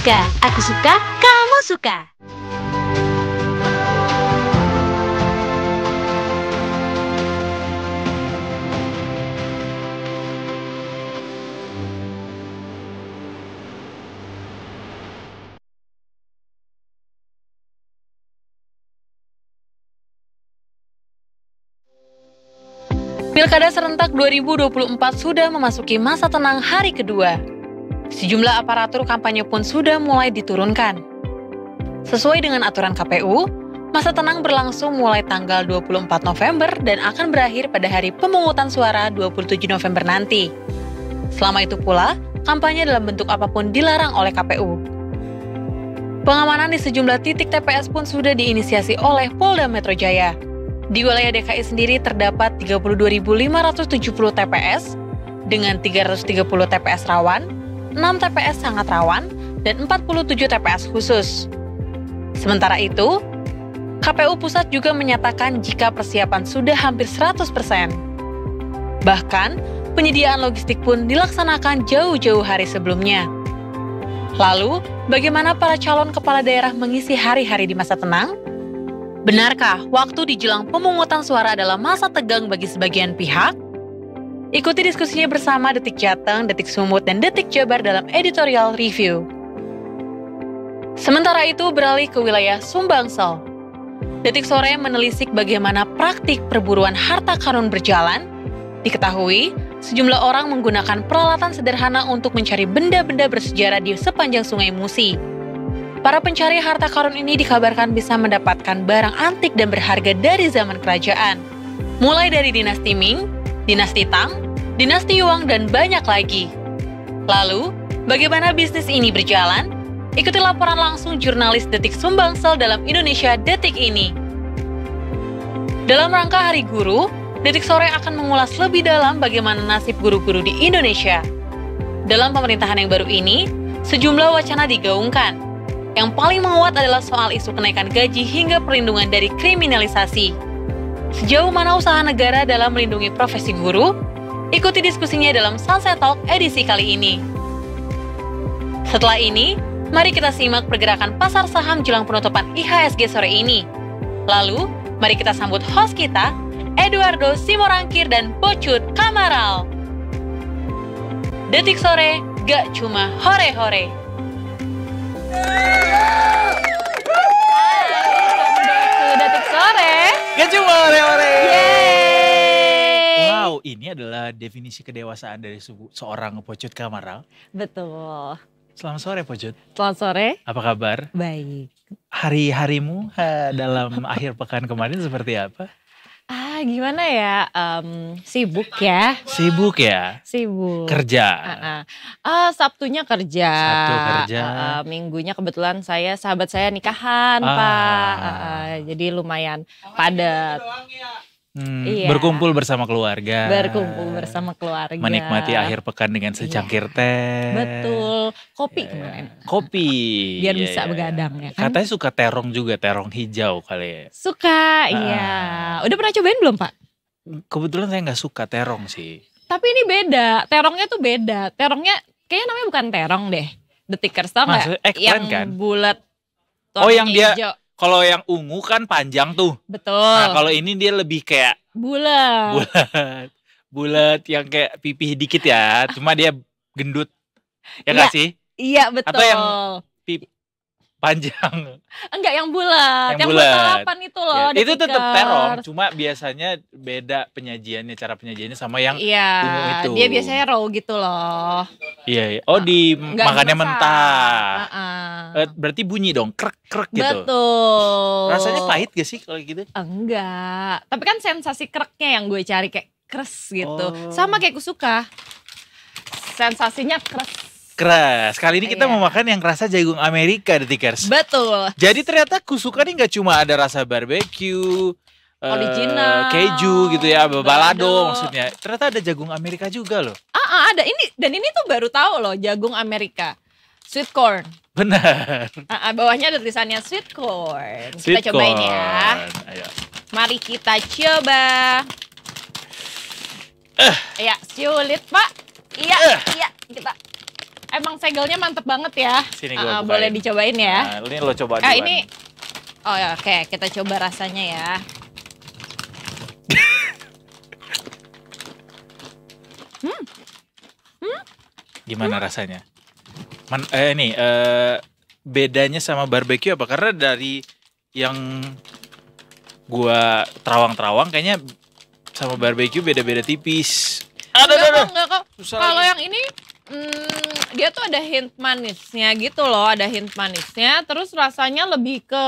suka, aku suka, kamu suka. Pilkada serentak 2024 sudah memasuki masa tenang hari kedua. Sejumlah aparatur kampanye pun sudah mulai diturunkan. Sesuai dengan aturan KPU, masa tenang berlangsung mulai tanggal 24 November dan akan berakhir pada hari pemungutan suara 27 November nanti. Selama itu pula, kampanye dalam bentuk apapun dilarang oleh KPU. Pengamanan di sejumlah titik TPS pun sudah diinisiasi oleh Polda Metro Jaya. Di wilayah DKI sendiri terdapat 32.570 TPS dengan 330 TPS rawan, 6 TPS sangat rawan, dan 47 TPS khusus. Sementara itu, KPU Pusat juga menyatakan jika persiapan sudah hampir 100%. Bahkan, penyediaan logistik pun dilaksanakan jauh-jauh hari sebelumnya. Lalu, bagaimana para calon kepala daerah mengisi hari-hari di masa tenang? Benarkah waktu dijelang pemungutan suara adalah masa tegang bagi sebagian pihak? Ikuti diskusinya bersama Detik Jateng, Detik Sumut, dan Detik Jabar dalam editorial review. Sementara itu beralih ke wilayah Sumbangsel. Detik Sore menelisik bagaimana praktik perburuan harta karun berjalan. Diketahui, sejumlah orang menggunakan peralatan sederhana untuk mencari benda-benda bersejarah di sepanjang Sungai Musi. Para pencari harta karun ini dikabarkan bisa mendapatkan barang antik dan berharga dari zaman kerajaan. Mulai dari dinasti Ming, dinasti Tang, dinasti Yuan, dan banyak lagi. Lalu, bagaimana bisnis ini berjalan? Ikuti laporan langsung jurnalis Detik Sumbangsel dalam Indonesia Detik ini. Dalam rangka Hari Guru, Detik Sore akan mengulas lebih dalam bagaimana nasib guru-guru di Indonesia. Dalam pemerintahan yang baru ini, sejumlah wacana digaungkan. Yang paling menguat adalah soal isu kenaikan gaji hingga perlindungan dari kriminalisasi. Sejauh mana usaha negara dalam melindungi profesi guru? Ikuti diskusinya dalam Sunset Talk edisi kali ini. Setelah ini, mari kita simak pergerakan pasar saham jelang penutupan IHSG sore ini. Lalu, mari kita sambut host kita, Eduardo Simorangkir dan Pocut Kamaral. Detik Sore, gak cuma hore-hore. Detik Sore. Gak cuma ore-ore. Yeay. Wow, ini adalah definisi kedewasaan dari seorang Pocut Kamaral. Betul. Selamat sore Pocut. Selamat sore. Apa kabar? Baik. Hari-harimu dalam akhir pekan kemarin seperti apa? Gimana ya? Sibuk ya. Sibuk ya? Sibuk. Kerja? Sabtunya kerja. Sabtu kerja. Minggunya kebetulan sahabat saya nikahan, Pak. Jadi lumayan padat. Iya. Berkumpul bersama keluarga. Berkumpul bersama keluarga. Menikmati akhir pekan dengan secangkir teh. Betul. Kopi kemarin. Kopi. Biar bisa begadang ya kan. Katanya suka terong juga, terong hijau kali ya. Suka, iya. Udah pernah cobain belum, Pak? Kebetulan saya nggak suka terong sih. Tapi ini beda, terongnya tuh beda. Terongnya kayaknya namanya bukan terong deh. Detikers, tau nggak? Keren kan? Bulat. Oh, yang dia hijau. Kalau yang ungu kan panjang tuh. Betul. Nah, kalau ini dia lebih kayak bulat. Bulat yang kayak pipih dikit ya. Cuma dia gendut. Ya nggak sih? Iya, betul. Atau yang panjang. Enggak, yang bulat. Yang bulat. Botol itu loh. Ya, itu tetap terong. Cuma biasanya beda penyajiannya, cara penyajiannya sama yang ungu itu. Dia biasanya raw gitu loh. Iya. Oh, makannya mentah. Berarti bunyi dong, krek-krek gitu. Betul. Rasanya pahit gak sih kalau gitu? Enggak. Tapi kan sensasi kreknya yang gue cari, kayak kres gitu. Sama kayak Kusuka. Sensasinya keras. Kali ini kita mau makan yang rasa jagung Amerika, Detikers. Betul. Jadi ternyata Kusuka ini gak cuma ada rasa barbecue, original, keju gitu ya, balado maksudnya. Ternyata ada jagung Amerika juga loh. Ada ini, dan ini tuh baru tahu loh, jagung Amerika. Sweet corn. Benar. Bawahnya ada tulisannya sweet corn. Sweet kita cobain corn. ya. Ayo. Mari kita coba. Ya, sulit Pak. Iya, kita. emang segelnya mantep banget ya. Sini gua bukain. Boleh dicobain ya. Nah, ini lo coba duluan. Ini, oh ya, oke, kita coba rasanya ya. Gimana rasanya? Bedanya sama barbecue apa? Karena dari yang gua terawang-terawang kayaknya sama barbecue beda-beda tipis. Enggak kok. Susah Kalau lagi. yang ini dia tuh ada hint manisnya gitu loh, ada hint manisnya. Terus rasanya lebih ke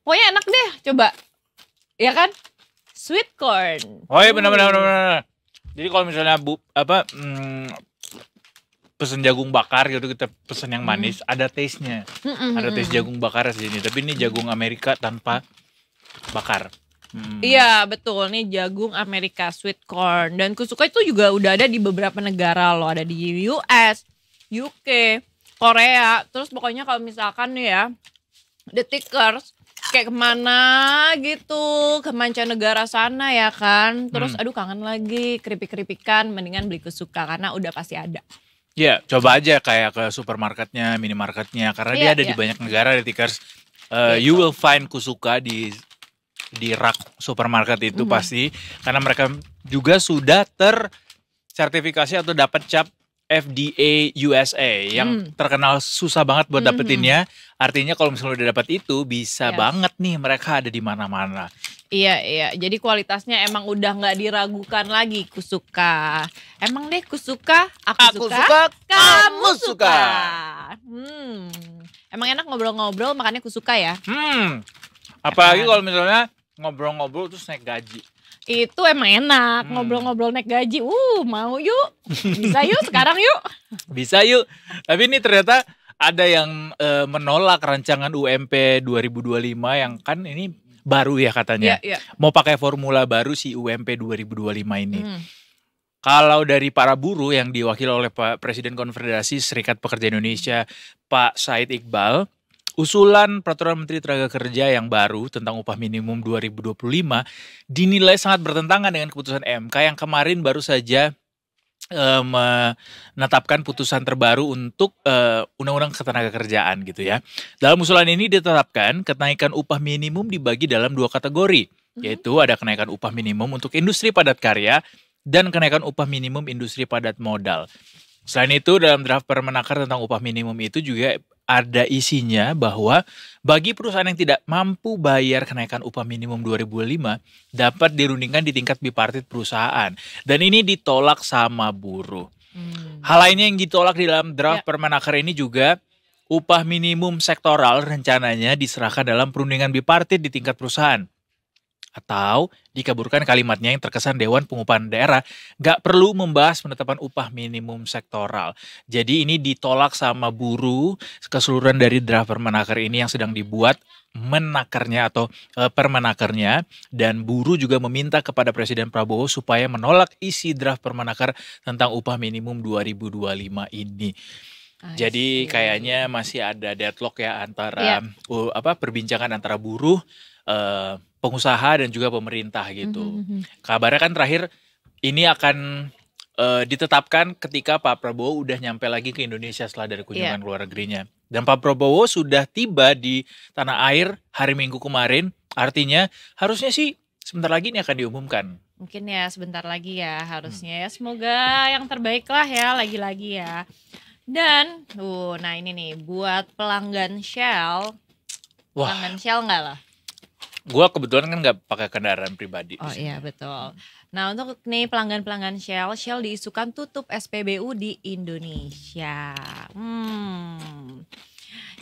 pokoknya enak deh, coba. Ya kan? Sweet corn. Oh iya benar. Jadi kalau misalnya pesen jagung bakar gitu, kita pesen yang manis, ada taste-nya. Ada taste jagung bakar di sini, tapi ini jagung Amerika tanpa bakar. Iya betul, nih jagung Amerika sweet corn. Dan kusuka itu juga udah ada di beberapa negara loh, ada di US, UK, Korea. Terus pokoknya kalau misalkan nih ya, The Tickers kayak kemana gitu, ke mancanegara sana ya kan. Terus aduh kangen lagi keripik-keripikan, mendingan beli kusuka karena udah pasti ada. Ya coba aja kayak ke supermarketnya, minimarketnya, karena dia ada di banyak negara. The Tickers, you will find kusuka di rak supermarket itu pasti, karena mereka juga sudah tersertifikasi atau dapat cap FDA USA yang terkenal susah banget buat dapetinnya. Artinya kalau misalnya udah dapat itu bisa banget nih mereka ada di mana-mana. Iya. Jadi kualitasnya emang udah nggak diragukan lagi kusuka. Emang deh kusuka, aku suka, kamu suka. Emang enak ngobrol-ngobrol makanya kusuka ya. Apalagi kalau misalnya ngobrol-ngobrol terus naik gaji. Itu emang enak, ngobrol-ngobrol naik gaji. Mau yuk, bisa yuk sekarang yuk. Bisa yuk, tapi ini ternyata ada yang menolak rancangan UMP 2025 yang kan ini baru ya katanya. Iya. Mau pakai formula baru si UMP 2025 ini. Kalau dari para buruh yang diwakili oleh Pak Presiden Konfederasi Serikat Pekerja Indonesia, Pak Said Iqbal, usulan Peraturan Menteri Tenaga Kerja yang baru tentang upah minimum 2025 dinilai sangat bertentangan dengan keputusan MK yang kemarin baru saja menetapkan putusan terbaru untuk Undang-Undang Ketenagakerjaan gitu ya. Dalam usulan ini ditetapkan kenaikan upah minimum dibagi dalam 2 kategori, yaitu ada kenaikan upah minimum untuk industri padat karya dan kenaikan upah minimum industri padat modal. Selain itu dalam draft Permenaker tentang upah minimum itu juga ada isinya bahwa bagi perusahaan yang tidak mampu bayar kenaikan upah minimum 2005 dapat dirundingkan di tingkat bipartit perusahaan. Dan ini ditolak sama buruh. Hal lainnya yang ditolak di dalam draft Permenaker ini juga upah minimum sektoral rencananya diserahkan dalam perundingan bipartit di tingkat perusahaan. Atau dikaburkan kalimatnya yang terkesan Dewan Pengupahan Daerah gak perlu membahas penetapan upah minimum sektoral. Jadi ini ditolak sama buruh keseluruhan dari draft Permenaker ini yang sedang dibuat menakernya atau Permenakernya. Dan buruh juga meminta kepada Presiden Prabowo supaya menolak isi draft Permenaker tentang upah minimum 2025 ini. Jadi kayaknya masih ada deadlock ya antara perbincangan antara buruh, pengusaha dan juga pemerintah gitu. Kabarnya kan terakhir ini akan ditetapkan ketika Pak Prabowo udah nyampe lagi ke Indonesia setelah dari kunjungan luar negerinya. Dan Pak Prabowo sudah tiba di tanah air hari Minggu kemarin. Artinya harusnya sih sebentar lagi ini akan diumumkan. Mungkin ya sebentar lagi ya harusnya ya. Semoga yang terbaik lah ya lagi-lagi ya. Dan nah ini nih buat pelanggan Shell. Pelanggan Shell enggak lah? Gue kebetulan kan gak pakai kendaraan pribadi. Oh iya betul. Nah untuk nih pelanggan-pelanggan Shell diisukan tutup SPBU di Indonesia.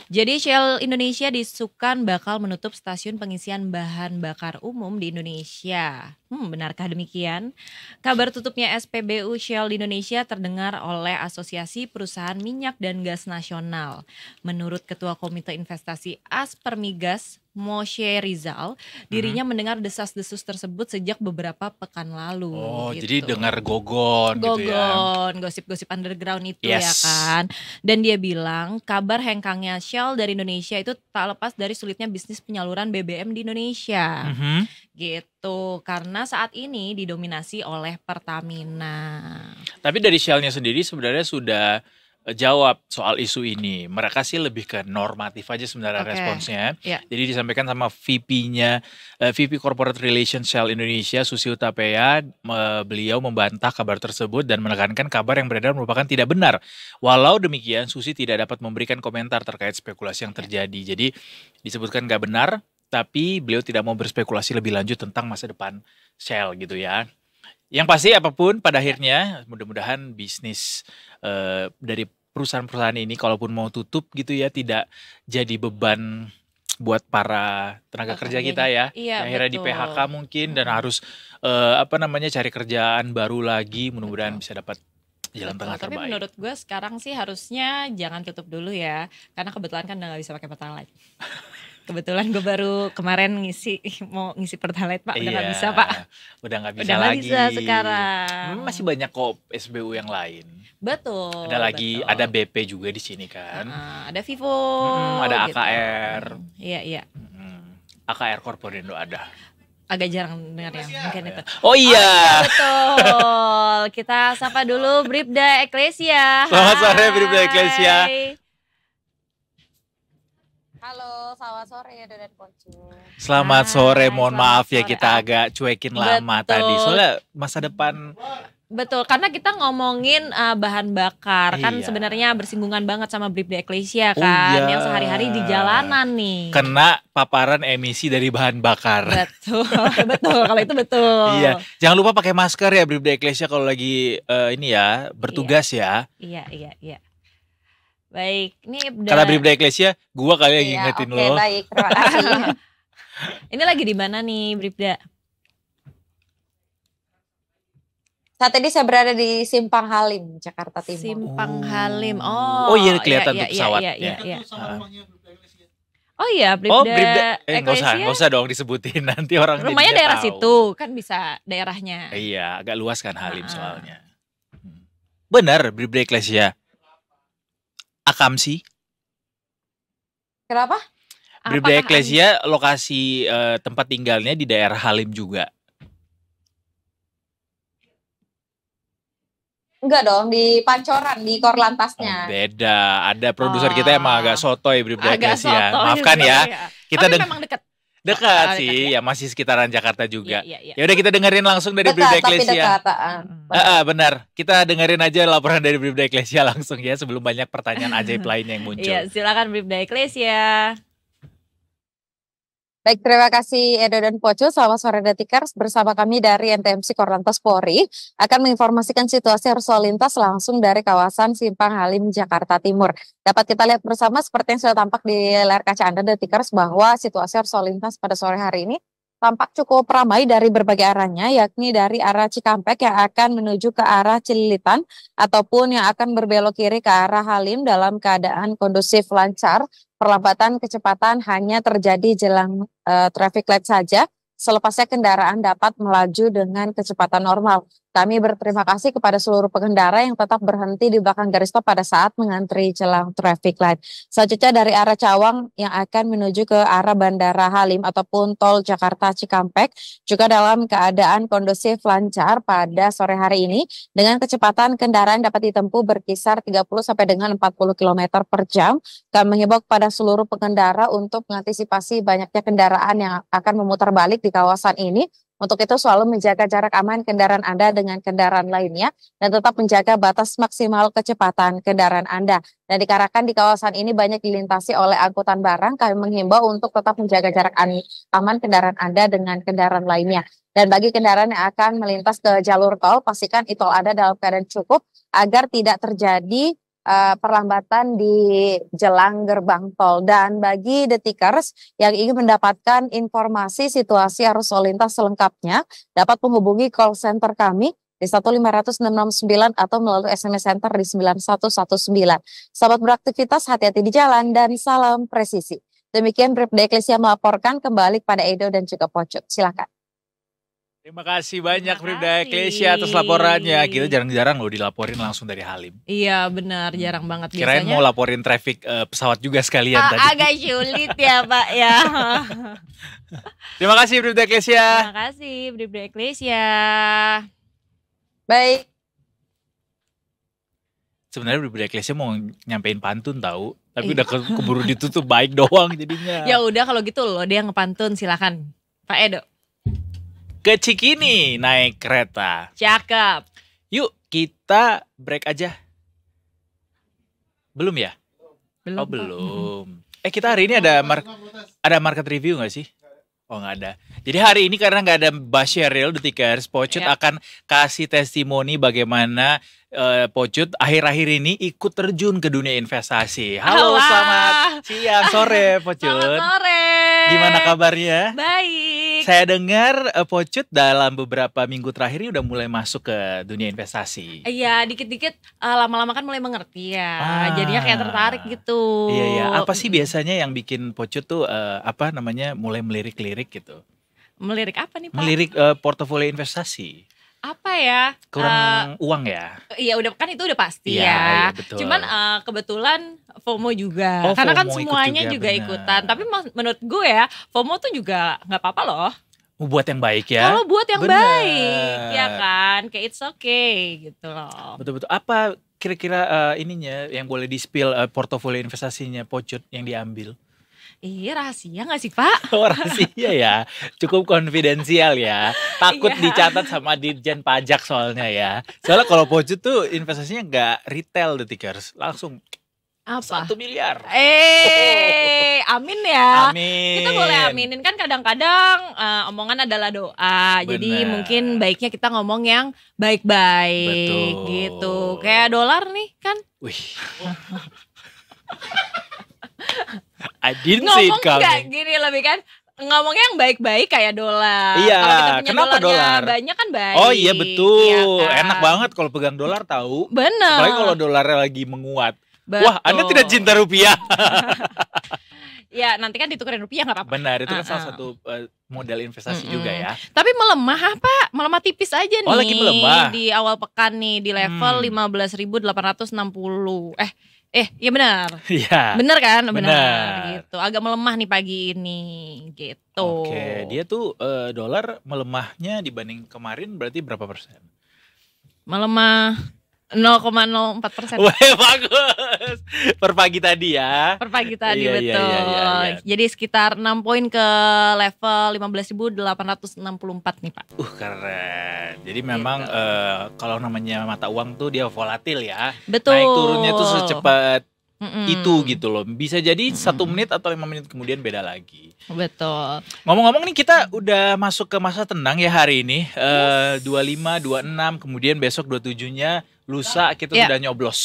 Jadi Shell Indonesia diisukan bakal menutup stasiun pengisian bahan bakar umum di Indonesia. Benarkah demikian? Kabar tutupnya SPBU Shell di Indonesia terdengar oleh Asosiasi Perusahaan Minyak dan Gas Nasional. Menurut Ketua Komite Investasi Aspermigas, Moshe Rizal, dirinya mendengar desas-desus tersebut sejak beberapa pekan lalu. Oh, gitu. jadi dengar gogon gitu ya. Gogon, gosip-gosip underground itu ya kan. Dan dia bilang kabar hengkangnya Shell dari Indonesia itu tak lepas dari sulitnya bisnis penyaluran BBM di Indonesia. Gitu. gitu. Karena saat ini didominasi oleh Pertamina. Tapi dari Shell-nya sendiri sebenarnya sudah jawab soal isu ini. Mereka sih lebih ke normatif aja sebenarnya Oke. responsnya. Ya. Jadi disampaikan sama VP-nya, VP Corporate Relations Shell Indonesia, Susi Utapaya, beliau membantah kabar tersebut dan menekankan kabar yang beredar merupakan tidak benar. Walau demikian, Susi tidak dapat memberikan komentar terkait spekulasi yang terjadi. Jadi disebutkan nggak benar, tapi beliau tidak mau berspekulasi lebih lanjut tentang masa depan Shell gitu ya. Yang pasti apapun pada akhirnya mudah-mudahan bisnis dari perusahaan-perusahaan ini kalaupun mau tutup gitu ya tidak jadi beban buat para tenaga kerja kita ya. Iya, Yang akhirnya di betul. PHK mungkin dan harus cari kerjaan baru lagi, mudah-mudahan bisa dapat jalan Betul, tengah tapi terbaik. menurut gue sekarang sih harusnya jangan tutup dulu ya. Karena kebetulan kan udah gak bisa pakai Pertalite. Kebetulan gue baru kemarin mau ngisi Pertalite Pak, udah gak bisa Pak. Udah nggak bisa Udah nggak lagi. bisa sekarang. Masih banyak kok SBU yang lain. Betul. Ada lagi, betul. ada BP juga di sini kan. Ada Vivo. Ada gitu. AKR. Iya. AKR Korporindo ada. Agak jarang dengar ya, mungkin itu. Oh iya. Betul. Kita sapa dulu Bribda Eklesia. Selamat sore, Hai. Bribda Eklesia. Halo, selamat sore Edo dan Pocu. Selamat Hai, sore, mohon selamat maaf ya sore. kita agak cuekin lama Betul. tadi. Soalnya masa depan Betul, karena kita ngomongin bahan bakar kan Iya. sebenarnya bersinggungan banget sama Bribda Eklesia Oh kan, iya. yang sehari-hari di jalanan nih. kena paparan emisi dari bahan bakar. Betul, betul. Kalau itu betul. Iya, jangan lupa pakai masker ya Bribda Eklesia kalau lagi bertugas ya. Iya. Baik, ini udah. Karena Bribda Eklesia, gua kali yang Iya, ngingetin oke, lo. baik, terima kasih. Ini lagi di mana nih, Bribda? Saat ini saya berada di Simpang Halim, Jakarta Timur. Simpang Oh. Halim. Oh iya, kelihatan tuh pesawatnya. Iya. Ah. Oh iya, Bribda, Oh Bribda, nggak Eklesia. usah dong disebutin nanti orang Rumahnya jadinya daerah tahu. situ, kan bisa daerahnya. Iya, agak luas kan Halim Ah. soalnya. Benar, Bribda Eklesia. Akamsi. Kenapa? Bribda Apakah Eklesia lokasi tempat tinggalnya di daerah Halim juga. Enggak dong, di Pancoran, di Oh, Korlantasnya. beda. Ada produser kita emang agak sotoy Bribda Agak Eklesia. sotoy Maafkan ya. sebenarnya. Kita Tapi deng- memang dekat. dekat Ah, sih, dekat ya masih sekitaran Jakarta juga. Iya. Ya udah kita dengerin langsung dari Bribda Dekat, tapi Eklesia. dekat. Benar. Kita dengerin aja laporan dari Bribda Eklesia langsung ya sebelum banyak pertanyaan ajaib lainnya yang muncul. Iya, silakan Bribda Eklesia. Baik, terima kasih Edo dan Pocu. Selamat sore Detikers, bersama kami dari NTMC Korlantas Polri akan menginformasikan situasi arus lalu lintas langsung dari kawasan Simpang Halim, Jakarta Timur. Dapat kita lihat bersama seperti yang sudah tampak di layar kaca Anda Detikers bahwa situasi arus lalu lintas pada sore hari ini tampak cukup ramai dari berbagai arahnya, yakni dari arah Cikampek yang akan menuju ke arah Cililitan ataupun yang akan berbelok kiri ke arah Halim dalam keadaan kondusif lancar. Perlambatan kecepatan hanya terjadi jelang traffic light saja. Selepasnya kendaraan dapat melaju dengan kecepatan normal. Kami berterima kasih kepada seluruh pengendara yang tetap berhenti di belakang garis stop pada saat mengantri jelang traffic light. Selanjutnya dari arah Cawang yang akan menuju ke arah Bandara Halim ataupun tol Jakarta Cikampek juga dalam keadaan kondusif lancar pada sore hari ini dengan kecepatan kendaraan dapat ditempuh berkisar 30 sampai dengan 40 km per jam. Kami menghimbau kepada seluruh pengendara untuk mengantisipasi banyaknya kendaraan yang akan memutar balik di kawasan ini. Untuk itu selalu menjaga jarak aman kendaraan Anda dengan kendaraan lainnya dan tetap menjaga batas maksimal kecepatan kendaraan Anda. Dan dikarenakan di kawasan ini banyak dilintasi oleh angkutan barang, kami menghimbau untuk tetap menjaga jarak aman kendaraan Anda dengan kendaraan lainnya. Dan bagi kendaraan yang akan melintas ke jalur tol, pastikan e-tol Anda dalam keadaan cukup agar tidak terjadi perlambatan di jelang gerbang tol. Dan bagi Detikers yang ingin mendapatkan informasi situasi arus lalu lintas selengkapnya, dapat menghubungi call center kami di 15669 atau melalui SMS Center di 9119. Selamat beraktivitas, hati-hati di jalan, dan salam presisi. Demikian Bribda Eklesia melaporkan, kembali pada Edo dan juga Pocuk. Silakan. Terima kasih banyak Terima Bribda kasih. Eklesia atas laporannya. Kita jarang-jarang loh dilaporin langsung dari Halim. Iya benar, jarang banget Kirain biasanya. mau laporin traffic pesawat juga sekalian tadi. Agak sulit ya Pak ya. Terima kasih Bribda Eklesia. Terima kasih Bribda Eklesia. Baik. Sebenarnya Bribda Eklesia mau nyampein pantun tahu, tapi udah keburu ditutup baik doang jadinya. Ya udah kalau gitu loh dia ngepantun silakan Pak Edo. Ke Cikini naik kereta. Cakep. Yuk kita break aja. Belum ya? Belum. Oh Pak. belum. Kita hari ini ada market review gak sih? Oh nggak ada. Jadi hari ini karena nggak ada Basyaril Detikers, Pocut Ya. akan kasih testimoni bagaimana Pocut akhir-akhir ini ikut terjun ke dunia investasi. Halo, Wah. selamat siang, sore Pocut. Selamat sore. Gimana kabarnya? Baik. Saya dengar Pocut dalam beberapa minggu terakhir ini udah mulai masuk ke dunia investasi. Iya, dikit-dikit lama-lama kan mulai mengerti ya. Ah. Jadinya kayak tertarik gitu. Iya iya. Apa sih biasanya yang bikin Pocut tuh mulai melirik-lirik gitu? Melirik apa nih Pak? Melirik portofolio investasi. Apa ya? Kurang uang ya? Iya udah kan itu udah pasti Iya, ya. iya, betul. Cuman kebetulan FOMO juga. Oh, Karena kan FOMO ikut semuanya juga, juga benar. ikutan. Tapi menurut gue ya FOMO tuh juga nggak apa-apa loh. Buat yang baik ya. Kalau buat yang Benar. baik, ya kan, kayak it's okay gitu loh. Betul-betul. Apa kira-kira ininya yang boleh di-spill portofolio investasinya Pocut yang diambil? Iya rahasia gak sih Pak? Oh rahasia ya. Cukup konfidensial ya. Takut Iya. dicatat sama Ditjen Pajak soalnya ya. Soalnya kalau Pocut tuh investasinya nggak retail Detikers. Langsung Apa? 1 miliar. Amin ya. Amin. Kita boleh aminin kan kadang-kadang omongan adalah doa. Jadi Bener. mungkin baiknya kita ngomong yang baik-baik Betul. gitu. Kayak dolar nih kan. Wih. I didn't see it Ngomong enggak coming. gini lebih kan ngomongnya yang baik-baik kayak dolar. Iya, Kalau kita punya kenapa dolarnya dolar? banyak kan baik. Oh iya betul. Iya kan? Enak banget kalau pegang dolar tahu. Bener. Apalagi kalau dolarnya lagi menguat. Betul. Wah, Anda tidak cinta rupiah. Ya nanti kan ditukerin rupiah gak apa-apa. Benar, itu kan Ah, salah ah. satu modal investasi Mm-mm. juga ya. Tapi melemah apa? Melemah tipis aja nih. Oh, lagi melemah. Di awal pekan nih di level 15.860. Iya benar. Iya. Bener kan? Benar. Benar gitu. Agak melemah nih pagi ini gitu. Oke, dia tuh dolar melemahnya dibanding kemarin berarti berapa persen? Melemah 0,04%. Wah, bagus. Per pagi tadi ya. Per pagi tadi Iya, iya, betul. iya. Jadi sekitar 6 poin ke level 15.864 nih Pak. Keren. Jadi memang Gitu. kalau namanya mata uang tuh dia volatil ya. Betul. Naik turunnya tuh secepat Mm-mm. itu gitu loh. Bisa jadi 1 menit atau 5 menit kemudian beda lagi. Betul. Ngomong-ngomong nih kita udah masuk ke masa tenang ya hari ini. 25, 26, kemudian besok 27-nya lusa kita Ya. sudah nyoblos.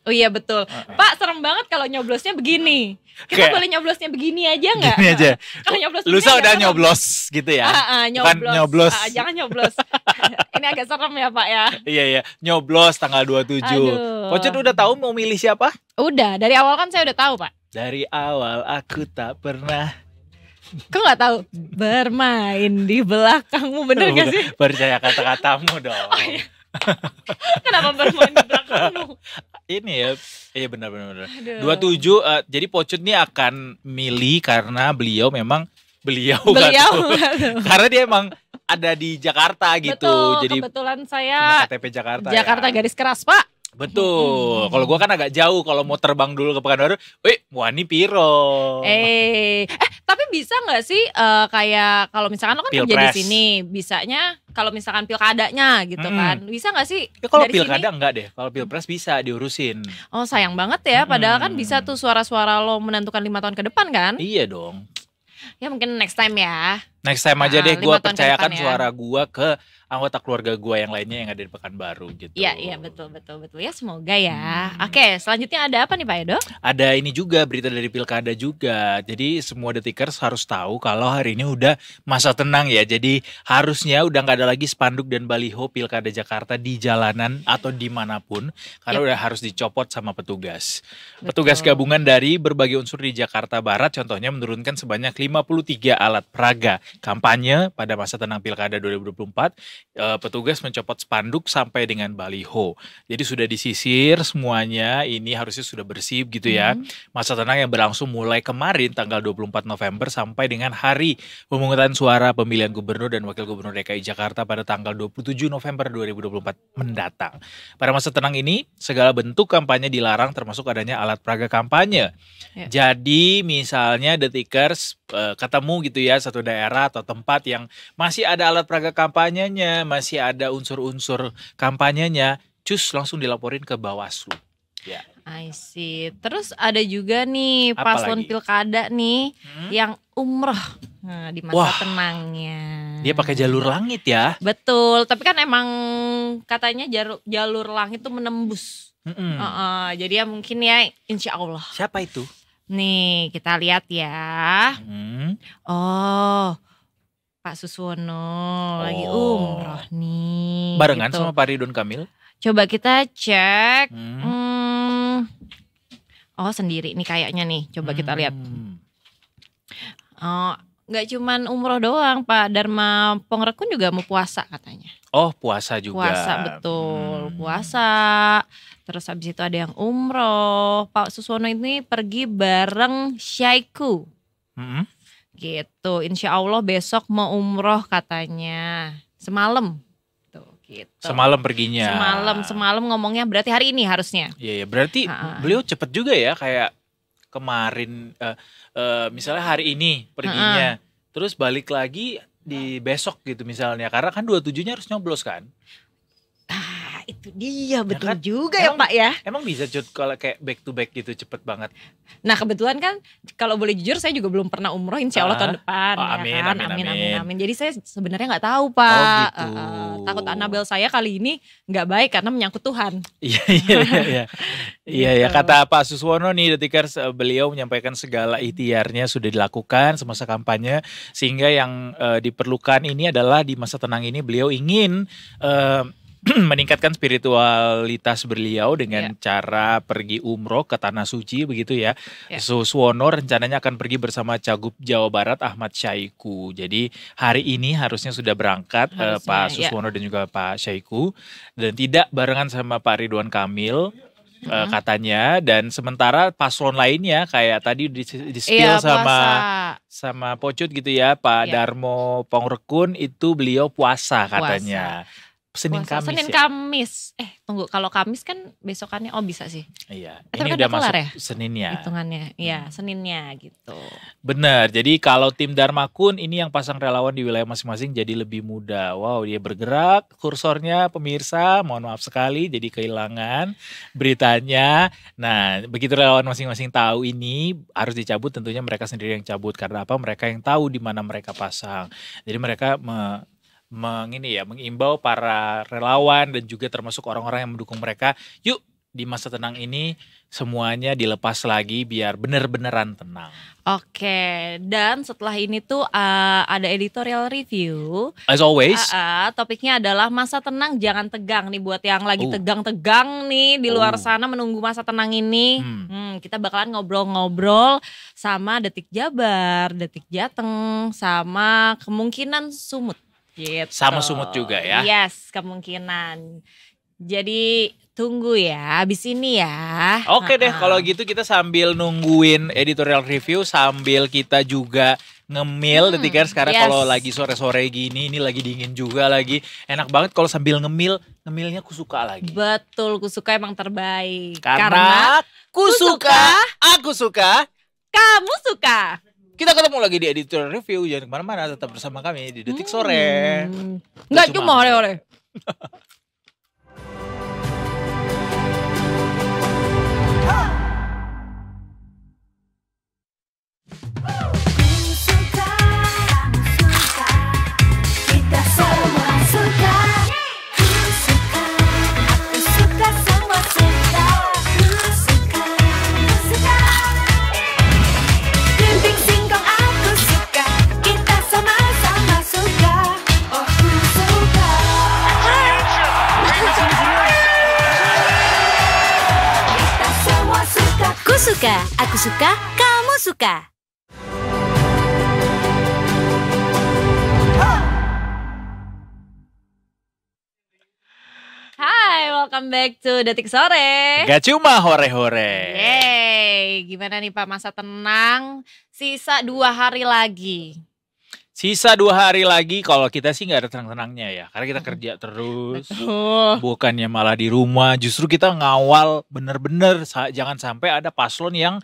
Oh iya betul. Pak serem banget kalau nyoblosnya begini. Kita Kayak- boleh nyoblosnya begini aja nggak? Gini aja. Kalau nyoblos begini Lusa agak udah serem. nyoblos gitu ya. Bukan nyoblos. Jangan nyoblos. Ini agak serem ya Pak ya. Iya iya, nyoblos tanggal 27. Aduh. Pocut udah tahu mau milih siapa? Udah dari awal kan saya udah tahu Pak. Dari awal aku tak pernah Kok nggak tahu bermain di belakangmu bener gak sih? percaya kata-katamu dong. Kenapa bermain di belakangmu? Ini ya, iya benar-benar. Aduh. 27, jadi Pocut nih akan milih karena beliau memang beliau Beliau. karena dia emang ada di Jakarta gitu. Betul. Jadi Kebetulan punya saya KTP Jakarta. Jakarta ya. garis keras Pak. Betul. Kalau gua kan agak jauh kalau mau terbang dulu ke Pekanbaru. Wani piro. Tapi bisa nggak sih kayak kalau misalkan lo kan kerja di Pilpres. sini, bisanya kalau misalkan pilkadanya gitu kan, bisa nggak sih Ya, kalau dari pilkada sini? enggak deh. Kalau pilpres bisa diurusin. Oh sayang banget ya, padahal kan Mm-mm. bisa tuh suara-suara lo menentukan 5 tahun ke depan kan? Iya dong. Ya mungkin next time ya. Next time aja deh 5 gua tahun ke percayakan depan ya. suara gua ke anggota keluarga gua yang lainnya yang ada di Pekanbaru gitu. Iya betul ya semoga ya. Oke selanjutnya ada apa nih Pak Edo? Ada ini juga berita dari pilkada juga. Jadi semua detikers harus tahu kalau hari ini udah masa tenang ya. Jadi harusnya udah nggak ada lagi spanduk dan baliho pilkada Jakarta di jalanan atau dimanapun karena Yap. udah harus dicopot sama petugas. Betul. Petugas gabungan dari berbagai unsur di Jakarta Barat contohnya menurunkan sebanyak 53 alat peraga kampanye pada masa tenang Pilkada 2024, petugas mencopot spanduk sampai dengan baliho. Jadi sudah disisir semuanya, ini harusnya sudah bersih gitu ya. Masa tenang yang berlangsung mulai kemarin tanggal 24 November sampai dengan hari pemungutan suara pemilihan gubernur dan wakil gubernur DKI Jakarta pada tanggal 27 November 2024 mendatang. Pada masa tenang ini, segala bentuk kampanye dilarang termasuk adanya alat peraga kampanye. Jadi misalnya Detikers ketemu gitu ya satu daerah atau tempat yang masih ada alat peraga kampanyenya, masih ada unsur-unsur kampanyenya, langsung dilaporin ke Bawaslu. Ya. I see. Terus ada juga nih Apa paslon lagi? pilkada nih yang umroh di masa tenangnya. Dia pakai jalur langit ya. Betul, tapi kan emang katanya jalur langit itu menembus. Jadi ya mungkin ya insya Allah. Siapa itu? Nih kita lihat ya. Oh, Pak Suswono lagi umroh nih. Barengan gitu. sama Pak Ridwan Kamil? Coba kita cek. Oh sendiri nih kayaknya nih. Coba kita lihat. Oh, nggak cuman umroh doang, Pak Dharma Pongrekun juga mau puasa katanya. Oh puasa juga. Puasa betul, puasa. Terus habis itu ada yang umroh. Pak Suswono ini pergi bareng Syaiku. Gitu. Insya Allah besok mau umroh katanya. Semalam. Tuh, gitu. Semalam perginya. Semalam ngomongnya berarti hari ini harusnya. Iya, berarti beliau cepet juga ya kayak kemarin misalnya hari ini perginya. Terus balik lagi di besok gitu misalnya. Karena kan 27-nya harus nyoblos kan. Itu dia betul kan? juga ya Pak ya. Emang bisa kalau kayak back to back gitu cepet banget. Nah kebetulan kan kalau boleh jujur saya juga belum pernah umroh insya Allah tahun depan. Amin. Jadi saya sebenarnya nggak tahu Pak. Oh, gitu. Takut Anabel saya kali ini nggak baik karena menyangkut Tuhan. Iya, kata Pak Suswono nih Detikers, beliau menyampaikan segala ikhtiarnya sudah dilakukan semasa kampanye sehingga yang diperlukan ini adalah di masa tenang ini beliau ingin meningkatkan spiritualitas beliau dengan cara pergi umroh ke Tanah Suci begitu ya. Suswono rencananya akan pergi bersama Cagup Jawa Barat Ahmad Syaiqo. Jadi hari ini harusnya sudah berangkat Pak Suswono dan juga Pak Syaiqo dan tidak barengan sama Pak Ridwan Kamil. Katanya dan sementara paslon lainnya kayak tadi di spill sama Pocut gitu ya Pak Darmo Pongrekun itu beliau puasa katanya. Senin Kamis. Tunggu kalau Kamis kan besokannya bisa sih. Iya. Tapi Ini kan udah masuk ya? Seninnya. Hitungannya. Iya, Seninnya gitu. Benar. Jadi kalau tim Dharma Kun ini yang pasang relawan di wilayah masing-masing jadi lebih mudah. Wow, dia bergerak kursornya pemirsa. Mohon maaf sekali jadi kehilangan beritanya. Nah, begitu relawan masing-masing tahu ini harus dicabut tentunya mereka sendiri yang cabut karena apa? Mereka yang tahu di mana mereka pasang. Jadi mereka mengimbau para relawan dan juga termasuk orang-orang yang mendukung mereka, yuk di masa tenang ini semuanya dilepas lagi biar bener-beneran tenang. Oke, dan setelah ini tuh ada editorial review. As always. Topiknya adalah masa tenang jangan tegang nih buat yang lagi tegang-tegang nih di luar sana menunggu masa tenang ini. Kita bakalan ngobrol-ngobrol sama Detik Jabar, Detik Jateng, sama kemungkinan Sumut. Gitu. Sama Sumut juga ya. Yes, kemungkinan. Jadi tunggu ya abis ini ya. Oke deh kalau gitu kita sambil nungguin editorial review sambil kita juga ngemil Detikers karena kalau lagi sore-sore gini ini lagi dingin juga lagi enak banget kalau sambil ngemilnya aku suka lagi. Betul, aku suka emang terbaik. Karena aku suka, kamu suka. Kita ketemu lagi di editorial review. Jangan kemana-mana, tetap bersama kami di Detik Sore. Nggak cuma oleh-oleh. Aku suka, kamu suka. Hai, welcome back to Detik Sore. Gak cuma hore-hore. Yeay, gimana nih Pak masa tenang? Sisa 2 hari lagi. Sisa 2 hari lagi, kalau kita sih nggak ada tenang-tenangnya ya. Karena kita kerja terus. Betul. Bukannya malah di rumah, justru kita ngawal bener-bener. Jangan sampai ada paslon yang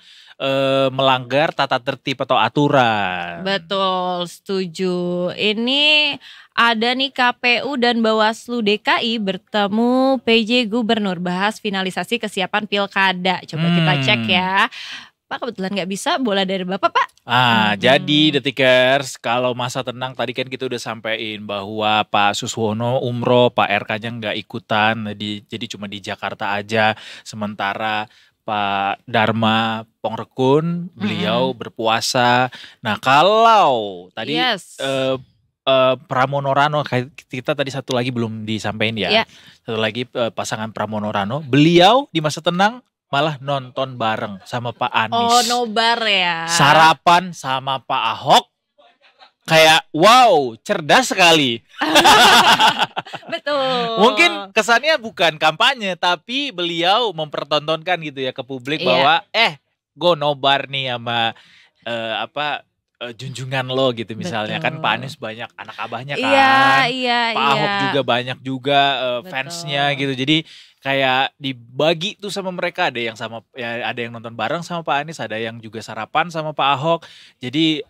melanggar tata tertib atau aturan. Betul, setuju. Ini ada nih KPU dan Bawaslu DKI bertemu PJ Gubernur bahas finalisasi kesiapan pilkada. Coba kita cek ya. Pak kebetulan nggak bisa, bola dari Bapak Pak. Jadi Detikers, kalau masa tenang tadi kan kita udah sampein bahwa Pak Suswono umroh, Pak RK-nya nggak ikutan, jadi cuma di Jakarta aja. Sementara Pak Dharma Pongrekun, beliau berpuasa. Nah kalau tadi Pramono Rano, kita tadi satu lagi belum disampaikan ya. Satu lagi pasangan Pramono Rano, beliau di masa tenang malah nonton bareng sama Pak Anies. Oh, nobar ya. Sarapan sama Pak Ahok. Kayak wow, cerdas sekali. Betul. Mungkin kesannya bukan kampanye, tapi beliau mempertontonkan gitu ya ke publik bahwa gue nobar nih sama junjungan lo gitu misalnya. Betul. Kan Pak Anies banyak anak abahnya kan. Pak Ahok juga banyak juga fansnya gitu. Jadi kayak dibagi tuh sama mereka, ada yang ada yang nonton bareng sama Pak Anies, ada yang juga sarapan sama Pak Ahok. Jadi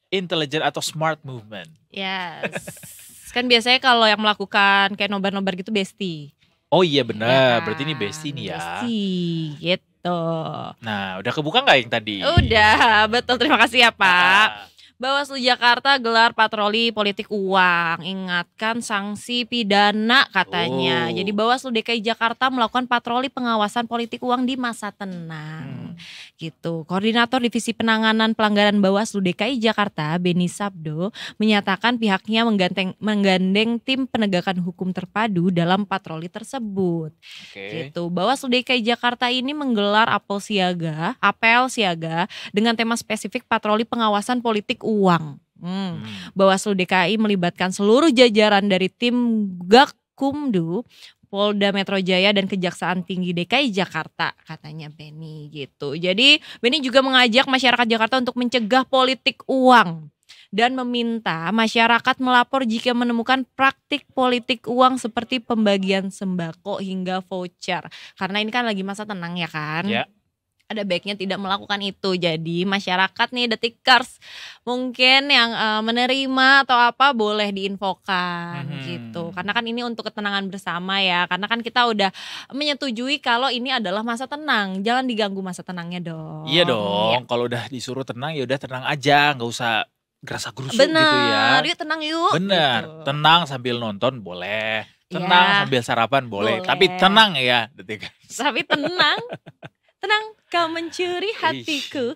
intelligent atau smart movement. Yes. Kan biasanya kalau yang melakukan kayak nobar-nobar gitu bestie. Oh iya benar, berarti ini bestie nih ya. Bestie gitu. Nah udah kebuka gak yang tadi? Udah, betul, terima kasih ya Pak. Bawaslu Jakarta gelar patroli politik uang, ingatkan sanksi pidana katanya. Jadi Bawaslu DKI Jakarta melakukan patroli pengawasan politik uang di masa tenang. Gitu. Koordinator Divisi Penanganan Pelanggaran Bawaslu DKI Jakarta, Beni Sabdo, menyatakan pihaknya menggandeng tim penegakan hukum terpadu dalam patroli tersebut. Gitu. Bawaslu DKI Jakarta ini menggelar apel siaga dengan tema spesifik patroli pengawasan politik uang. Bawaslu DKI melibatkan seluruh jajaran dari tim Gakumdu, Polda Metro Jaya dan Kejaksaan Tinggi DKI Jakarta, katanya Beni gitu. Jadi Beni juga mengajak masyarakat Jakarta untuk mencegah politik uang dan meminta masyarakat melapor jika menemukan praktik politik uang seperti pembagian sembako hingga voucher. Karena ini kan lagi masa tenang ya kan. Ada baiknya tidak melakukan itu. Jadi masyarakat nih Detikers mungkin yang menerima atau apa boleh diinfokan gitu. Karena kan ini untuk ketenangan bersama ya. Karena kan kita udah menyetujui kalau ini adalah masa tenang. Jangan diganggu masa tenangnya dong. Iya dong. Kalau udah disuruh tenang ya udah tenang aja, nggak usah gerasa-gerusu gitu ya. Yuk tenang yuk. Bener, gitu. Tenang sambil nonton boleh. Tenang sambil sarapan boleh. Tapi tenang ya Detikers. Tapi tenang. Tenang, kau mencuri hatiku.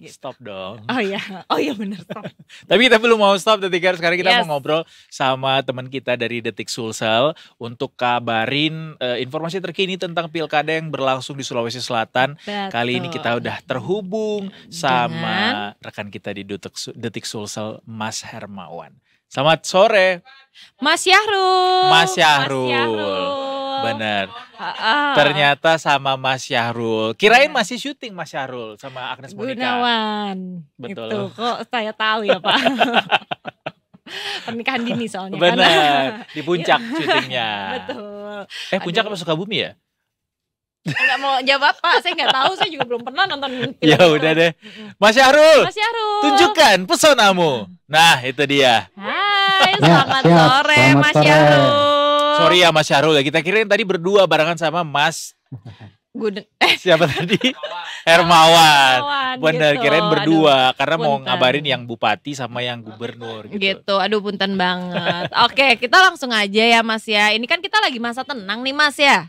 Stop dong. Oh iya benar stop. Tapi kita belum mau stop Detikers. Sekarang kita mau ngobrol sama teman kita dari Detik Sulsel untuk kabarin informasi terkini tentang pilkada yang berlangsung di Sulawesi Selatan. Betul. Kali ini kita udah terhubung sama rekan kita di Detik Sulsel, Mas Hermawan. Selamat sore. Mas Syahrul. Mas Syahrul. Bener. Ternyata sama Mas Syahrul. Kirain masih syuting Mas Syahrul sama Agnes Monica. Gunawan. Betul. Itu kok saya tahu ya Pak. Pernikahan dini soalnya. Bener. Di puncak syutingnya. Betul. Puncak apa Sukabumi ya? Enggak mau jawab Pak, saya nggak tahu, saya juga belum pernah nonton film. Ya udah deh. Mas Syahrul. Mas Syahrul. Tunjukkan pesonamu. Nah, itu dia. Hai, selamat sore Mas Syahrul. Sorry ya Mas Syahrul ya, kita kirain tadi berdua barengan sama Mas siapa tadi? Hermawan. Bener, gitu. Kirain berdua karena mau ngabarin yang bupati sama yang gubernur gitu. Aduh punten banget. Oke, kita langsung aja ya Mas ya. Ini kan kita lagi masa tenang nih Mas ya.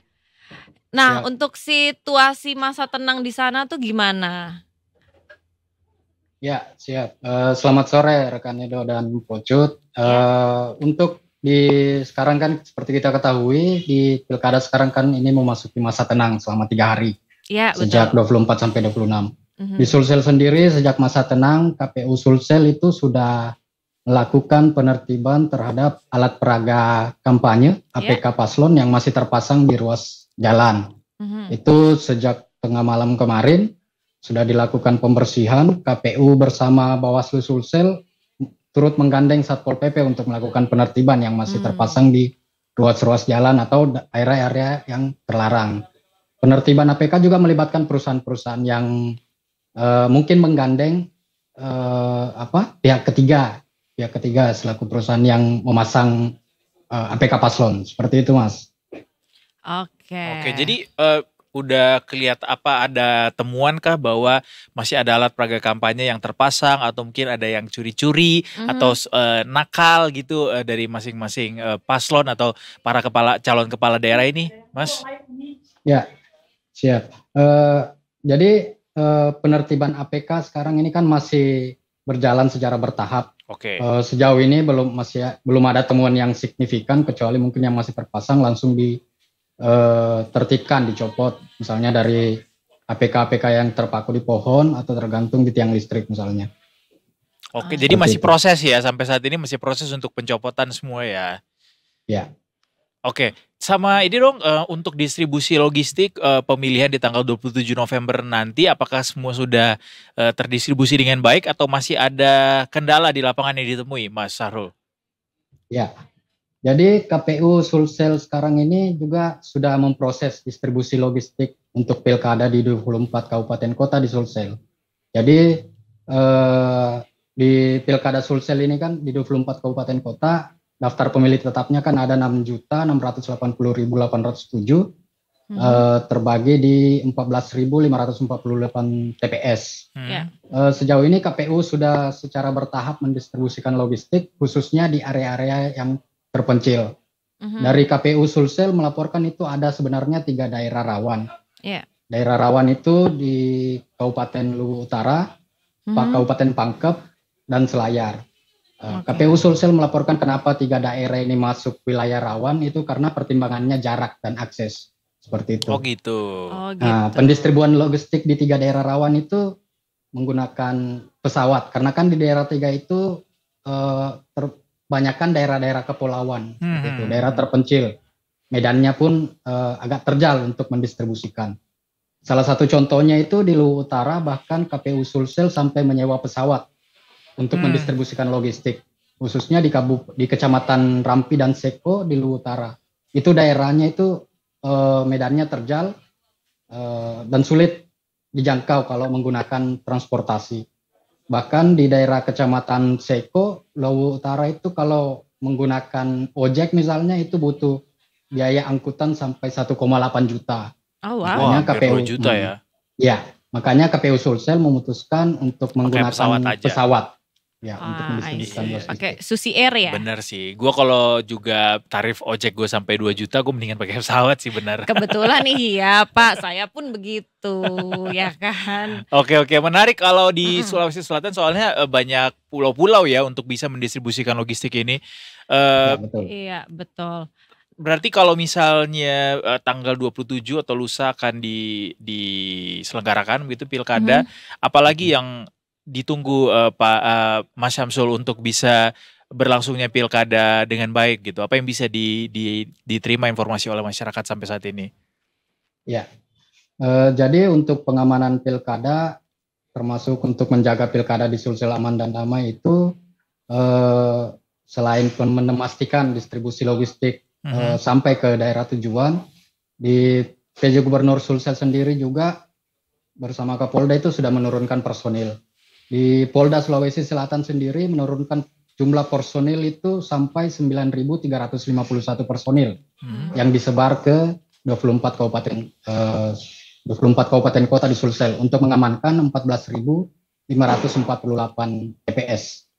Nah, untuk situasi masa tenang di sana tuh gimana? Ya, siap. Selamat sore rekan Edo dan Pocut. Untuk sekarang kan seperti kita ketahui di pilkada sekarang kan ini memasuki masa tenang selama 3 hari. Ya, sejak betul. 24 sampai 26. Di Sulsel sendiri sejak masa tenang KPU Sulsel itu sudah melakukan penertiban terhadap alat peraga kampanye APK paslon yang masih terpasang di ruas jalan. Itu sejak tengah malam kemarin sudah dilakukan pembersihan. KPU bersama Bawaslu Sulsel turut menggandeng Satpol PP untuk melakukan penertiban yang masih terpasang di ruas-ruas jalan atau area-area yang terlarang. Penertiban APK juga melibatkan perusahaan-perusahaan yang mungkin menggandeng pihak ketiga selaku perusahaan yang memasang APK paslon. Seperti itu, Mas. Oke, jadi udah kelihatan ada temuan kah bahwa masih ada alat peraga kampanye yang terpasang atau mungkin ada yang curi-curi atau nakal gitu dari masing-masing paslon atau para calon kepala daerah ini, Mas? Ya, siap. Jadi penertiban APK sekarang ini kan masih berjalan secara bertahap. Oke. Sejauh ini belum ada temuan yang signifikan, kecuali mungkin yang masih terpasang langsung tertibkan, dicopot, misalnya dari APK yang terpaku di pohon atau tergantung di tiang listrik misalnya. Oke, jadi masih proses ya, sampai saat ini masih proses untuk pencopotan semua ya? Ya. Oke, sama ini dong untuk distribusi logistik pemilihan di tanggal 27 November nanti, apakah semua sudah terdistribusi dengan baik atau masih ada kendala di lapangan yang ditemui, Mas Sahrul? Ya. Jadi KPU Sulsel sekarang ini juga sudah memproses distribusi logistik untuk pilkada di 24 kabupaten kota di Sulsel. Jadi di pilkada Sulsel ini kan di 24 kabupaten kota daftar pemilih tetapnya kan ada 6.680.807 terbagi di 14.548 TPS. Sejauh ini KPU sudah secara bertahap mendistribusikan logistik khususnya di area-area yang terpencil. Dari KPU Sulsel melaporkan itu ada sebenarnya 3 daerah rawan. Daerah rawan itu di Kabupaten Luwu Utara, Kabupaten Pangkep, dan Selayar. KPU Sulsel melaporkan kenapa 3 daerah ini masuk wilayah rawan itu karena pertimbangannya jarak dan akses. Seperti itu. Oh gitu. Nah, pendistribuan logistik di 3 daerah rawan itu menggunakan pesawat. Karena kan di daerah 3 itu banyakkan daerah-daerah kepulauan, gitu, daerah terpencil. Medannya pun agak terjal untuk mendistribusikan. Salah satu contohnya itu di Luwu Utara, bahkan KPU Sulsel sampai menyewa pesawat untuk mendistribusikan logistik, khususnya di Kecamatan Rampi dan Seko di Luwu Utara. Itu daerahnya itu medannya terjal dan sulit dijangkau kalau menggunakan transportasi. Bahkan di daerah Kecamatan Seko, Luwu Utara itu kalau menggunakan ojek misalnya itu butuh biaya angkutan sampai 1,8 juta. Oh wow. Makanya KPU juta ya. Ya, makanya KPU Sulsel memutuskan untuk menggunakan pesawat. Ya, untuk mendistribusikan logistik. Pakai Susi Air ya? Bener sih. Gue kalau juga tarif ojek gue sampai 2 juta, gue mendingan pakai pesawat sih, bener. Kebetulan nih ya Pak, saya pun begitu, ya kan. Oke, menarik kalau di Sulawesi Selatan soalnya banyak pulau-pulau ya untuk bisa mendistribusikan logistik ini. Ya, betul. Iya, betul. Berarti kalau misalnya tanggal 27 atau lusa akan diselenggarakan begitu pilkada, apalagi yang ditunggu Pak Mas Syamsul untuk bisa berlangsungnya pilkada dengan baik gitu? Apa yang bisa diterima informasi oleh masyarakat sampai saat ini? Ya, jadi untuk pengamanan pilkada termasuk untuk menjaga pilkada di Sulsel aman dan damai itu selain memastikan distribusi logistik sampai ke daerah tujuan, di PJ Gubernur Sulsel sendiri juga bersama Kapolda itu sudah menurunkan personil. Di Polda Sulawesi Selatan sendiri menurunkan jumlah personil itu sampai 9.351 personil yang disebar ke 24 kabupaten kota di Sulsel untuk mengamankan 14.548 TPS.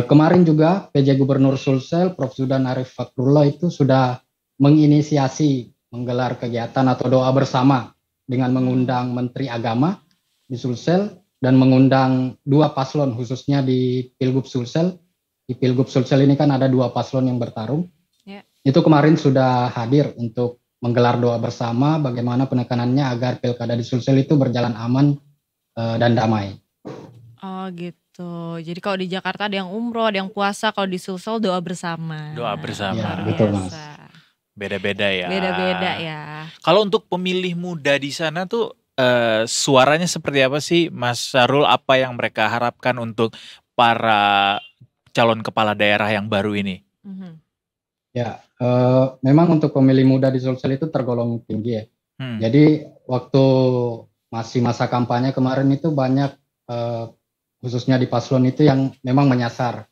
Kemarin juga PJ Gubernur Sulsel Prof. Zudan Arif Fakrullah itu sudah menginisiasi menggelar kegiatan atau doa bersama dengan mengundang Menteri Agama di Sulsel dan mengundang 2 paslon khususnya di Pilgub Sulsel. Di Pilgub Sulsel ini kan ada 2 paslon yang bertarung. Itu kemarin sudah hadir untuk menggelar doa bersama bagaimana penekanannya agar pilkada di Sulsel itu berjalan aman dan damai. Oh gitu. Jadi kalau di Jakarta ada yang umroh, ada yang puasa, kalau di Sulsel doa bersama. Doa bersama. Ya, Luar betul, Mas. biasa. Beda-beda ya. Beda-beda ya. Kalau untuk pemilih muda di sana tuh suaranya seperti apa sih Mas Syahrul? Apa yang mereka harapkan untuk para calon kepala daerah yang baru ini? Ya, memang untuk pemilih muda di Sulsel itu tergolong tinggi ya. Jadi waktu masih masa kampanye kemarin itu banyak khususnya di paslon itu yang memang menyasar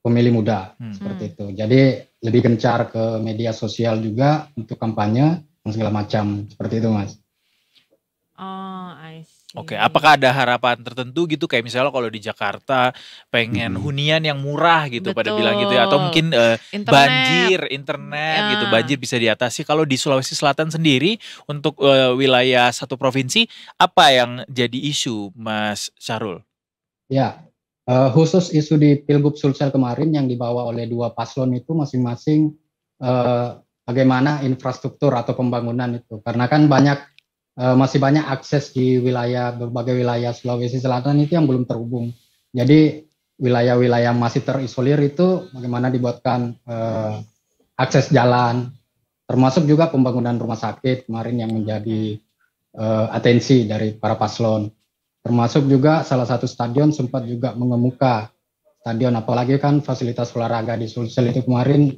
Pemilih muda. Seperti itu. Jadi lebih gencar ke media sosial juga untuk kampanye dan segala macam seperti itu, Mas. Oh, I see. Oke, apakah ada harapan tertentu gitu kayak misalnya kalau di Jakarta pengen hunian yang murah gitu pada bilang gitu ya, atau mungkin banjir internet gitu, banjir bisa diatasi. Kalau di Sulawesi Selatan sendiri untuk wilayah satu provinsi apa yang jadi isu Mas Syahrul? Ya, khusus isu di Pilgub Sulsel kemarin yang dibawa oleh dua paslon itu masing-masing bagaimana infrastruktur atau pembangunan itu, karena kan masih banyak akses di berbagai wilayah Sulawesi Selatan itu yang belum terhubung. Jadi wilayah-wilayah masih terisolir itu bagaimana dibuatkan akses jalan, termasuk juga pembangunan rumah sakit kemarin yang menjadi atensi dari para paslon. Termasuk juga salah satu stadion sempat juga mengemuka stadion, apalagi kan fasilitas olahraga di Sulsel itu kemarin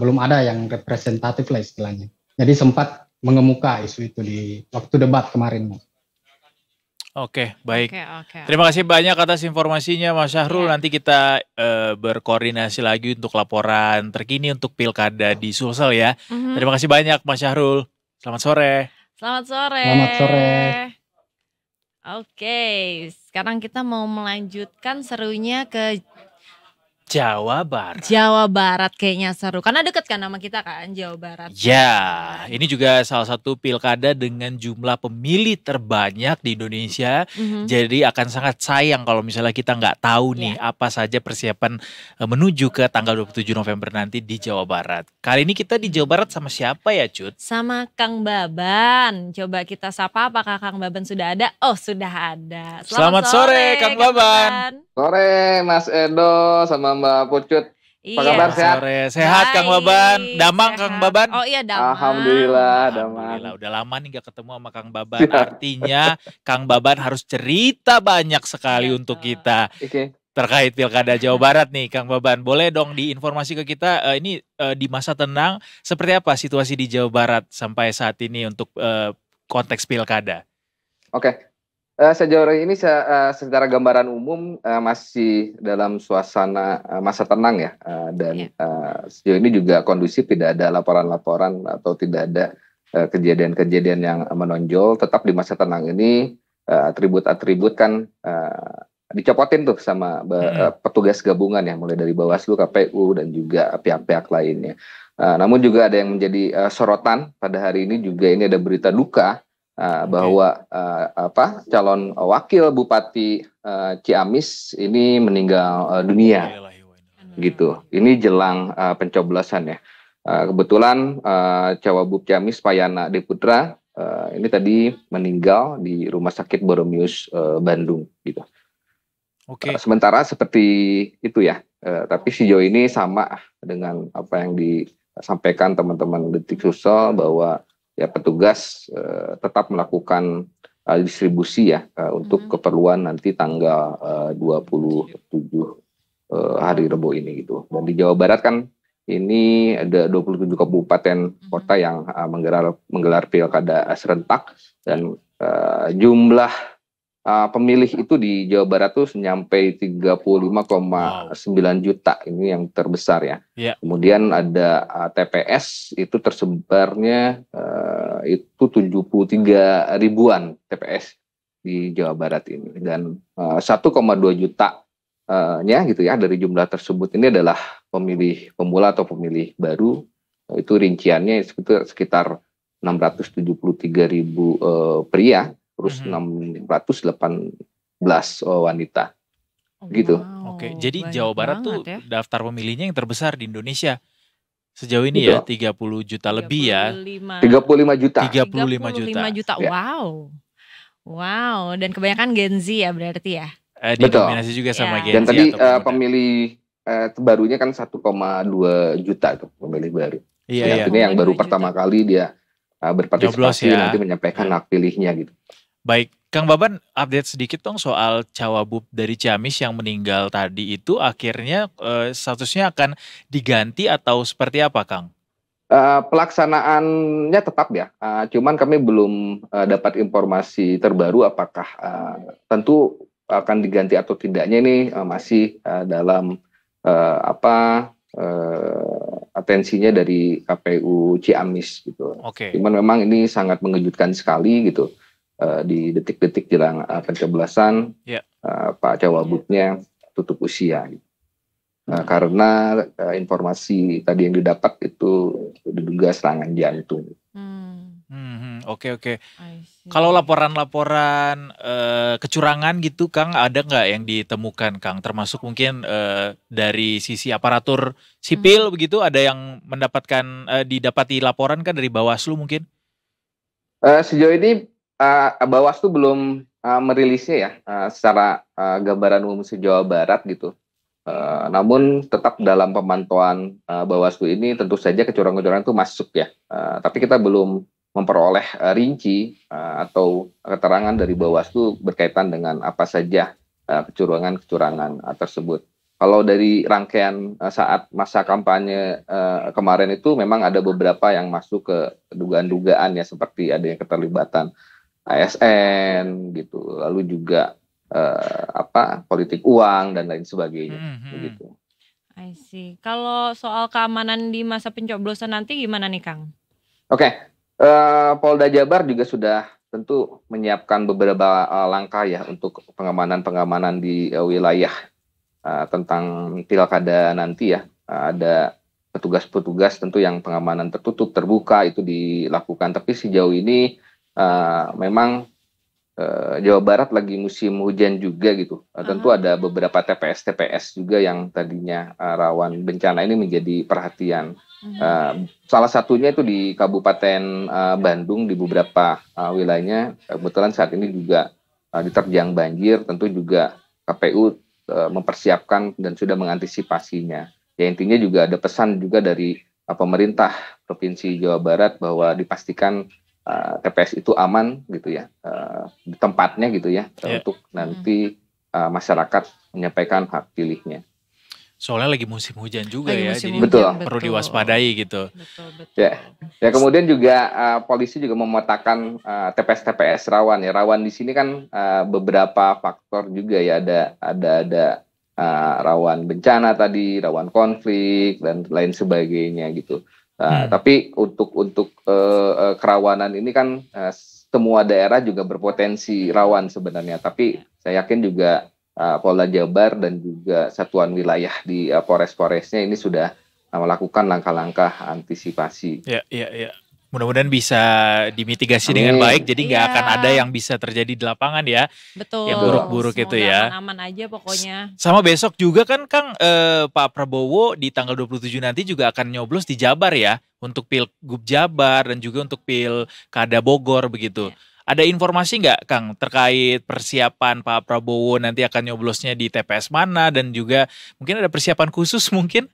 belum ada yang representatif lah istilahnya. Jadi sempat mengemuka isu itu di waktu debat kemarin. Oke, baik. Oke. Terima kasih banyak atas informasinya Mas Syahrul. Nanti kita berkoordinasi lagi untuk laporan terkini untuk Pilkada di Sulsel ya. Terima kasih banyak Mas Syahrul. Selamat sore. Selamat sore. Selamat sore. Oke, sekarang kita mau melanjutkan serunya ke Jawa Barat. Jawa Barat kayaknya seru, karena deket kan nama kita kan, Jawa Barat. Ya, ini juga salah satu pilkada dengan jumlah pemilih terbanyak di Indonesia. Jadi akan sangat sayang kalau misalnya kita nggak tahu nih apa saja persiapan menuju ke tanggal 27 November nanti di Jawa Barat. Kali ini kita di Jawa Barat sama siapa ya, Cut? Sama Kang Baban. Coba kita sapa, apakah Kang Baban sudah ada? Oh, sudah ada. Selamat sore, Kang Baban. Sore Mas Edo sama Mbak Pucut. Apa kabar, sehat? Sore, sehat Kang Baban. Damang sehat. Kang Baban. Oh iya, damang. Alhamdulillah, damang. Alhamdulillah, udah lama nih gak ketemu sama Kang Baban. Artinya Kang Baban harus cerita banyak sekali untuk kita. Terkait Pilkada Jawa Barat nih Kang Baban. Boleh dong diinformasi ke kita ini di masa tenang seperti apa situasi di Jawa Barat sampai saat ini untuk konteks Pilkada? Oke. Sejauh ini secara gambaran umum masih dalam suasana masa tenang ya, dan sejauh ini juga kondusif, tidak ada laporan-laporan atau tidak ada kejadian-kejadian yang menonjol. Tetap di masa tenang ini atribut-atribut kan dicopotin tuh sama petugas gabungan ya, mulai dari Bawaslu, KPU dan juga pihak-pihak lainnya. Namun juga ada yang menjadi sorotan pada hari ini juga, ini ada berita duka. Bahwa calon wakil Bupati Ciamis ini meninggal dunia gitu. Ini jelang pencoblosan ya. Kebetulan Cawagup Ciamis Payana Deputra ini tadi meninggal di Rumah Sakit Boromius Bandung gitu. Sementara seperti itu ya. Tapi sejauh ini sama dengan apa yang disampaikan teman-teman Detik Sulsel, bahwa ya petugas tetap melakukan distribusi ya untuk keperluan nanti tanggal 27 hari Rebo ini gitu. Dan di Jawa Barat kan ini ada 27 kabupaten kota yang menggelar pilkada serentak, dan jumlah pemilih itu di Jawa Barat tuh nyampe 35,9 juta, ini yang terbesar ya. Kemudian ada TPS itu tersebarnya itu 73 ribuan TPS di Jawa Barat ini, dan 1,2 juta nya gitu ya dari jumlah tersebut ini adalah pemilih pemula atau pemilih baru. Itu rinciannya sekitar 673 ribu pria, terus 618 wanita gitu. Oke, jadi Jawa Barat tuh daftar pemilihnya yang terbesar di Indonesia sejauh ini ya, 30 juta lebih ya. 35 juta. 35 juta. Wow. Wow, dan kebanyakan Gen Z ya berarti ya? Didominasi juga sama Ya. Gen Dan Z tadi atau pemuda. pemilih barunya kan 1,2 juta tuh pemilih baru. Iya. Artinya yang baru 1,2 pertama juta. kali dia berpartisipasi Nyoblos ya. nanti menyampaikan hak pilihnya gitu. Baik, Kang Baban update sedikit dong soal Cawagup dari Ciamis yang meninggal tadi itu akhirnya statusnya akan diganti atau seperti apa, Kang? Pelaksanaannya tetap ya, cuman kami belum dapat informasi terbaru apakah tentu akan diganti atau tidaknya ini masih dalam atensinya dari KPU Ciamis gitu. Oke. Cuman memang ini sangat mengejutkan sekali gitu di detik-detik jelang pencoblosan Ya. Pak Cawagupnya tutup usia. Gitu. Karena informasi tadi yang didapat itu diduga serangan jantung. Oke. I see. Kalau laporan-laporan kecurangan gitu, Kang, ada nggak yang ditemukan, Kang? Termasuk mungkin dari sisi aparatur sipil begitu, ada yang mendapatkan didapati laporan kan dari Bawaslu mungkin? Sejauh ini Bawaslu belum merilisnya ya secara gambaran umum se-Jawa Barat gitu. Namun tetap dalam pemantauan Bawaslu ini tentu saja kecurangan-kecurangan itu masuk ya. Tapi kita belum memperoleh rinci atau keterangan dari Bawaslu berkaitan dengan apa saja kecurangan-kecurangan tersebut. Kalau dari rangkaian saat masa kampanye kemarin itu memang ada beberapa yang masuk ke dugaan-dugaan ya, seperti adanya keterlibatan ASN gitu, lalu juga politik uang dan lain sebagainya begitu. I see. Kalau soal keamanan di masa pencoblosan nanti gimana nih, Kang? Oke. Polda Jabar juga sudah tentu menyiapkan beberapa langkah ya untuk pengamanan di wilayah tentang pilkada nanti ya. Ada petugas-petugas tentu yang pengamanan tertutup terbuka itu dilakukan, tapi sejauh ini memang Jawa Barat lagi musim hujan juga gitu. Tentu ada beberapa TPS juga yang tadinya rawan bencana ini menjadi perhatian. Salah satunya itu di Kabupaten Bandung, di beberapa wilayahnya kebetulan saat ini juga diterjang banjir. Tentu juga KPU mempersiapkan dan sudah mengantisipasinya. Ya, intinya juga ada pesan juga dari pemerintah Provinsi Jawa Barat bahwa dipastikan TPS itu aman gitu ya, di tempatnya gitu ya, untuk nanti masyarakat menyampaikan hak pilihnya. Soalnya lagi musim hujan juga Lagi ya, musim jadi hujan, perlu betul. diwaspadai gitu. Betul. Ya kemudian juga polisi juga memetakan TPS rawan ya. Rawan di sini kan beberapa faktor juga ya, ada rawan bencana tadi, rawan konflik dan lain sebagainya gitu. Tapi untuk kerawanan ini kan semua daerah juga berpotensi rawan sebenarnya. Tapi saya yakin juga Polda Jabar dan juga satuan wilayah di Polres-Polresnya ini sudah melakukan langkah-langkah antisipasi. Ya. Mudah-mudahan bisa dimitigasi dengan baik, jadi nggak akan ada yang bisa terjadi di lapangan ya. Betul. Yang buruk-buruk itu ya. Aman-aman aja pokoknya. Sama besok juga kan, Kang, Pak Prabowo di tanggal 27 nanti juga akan nyoblos di Jabar ya, untuk Pilgub Jabar dan juga untuk Pilkada Bogor begitu. Ada informasi nggak, Kang, terkait persiapan Pak Prabowo nanti akan nyoblosnya di TPS mana, dan juga mungkin ada persiapan khusus mungkin?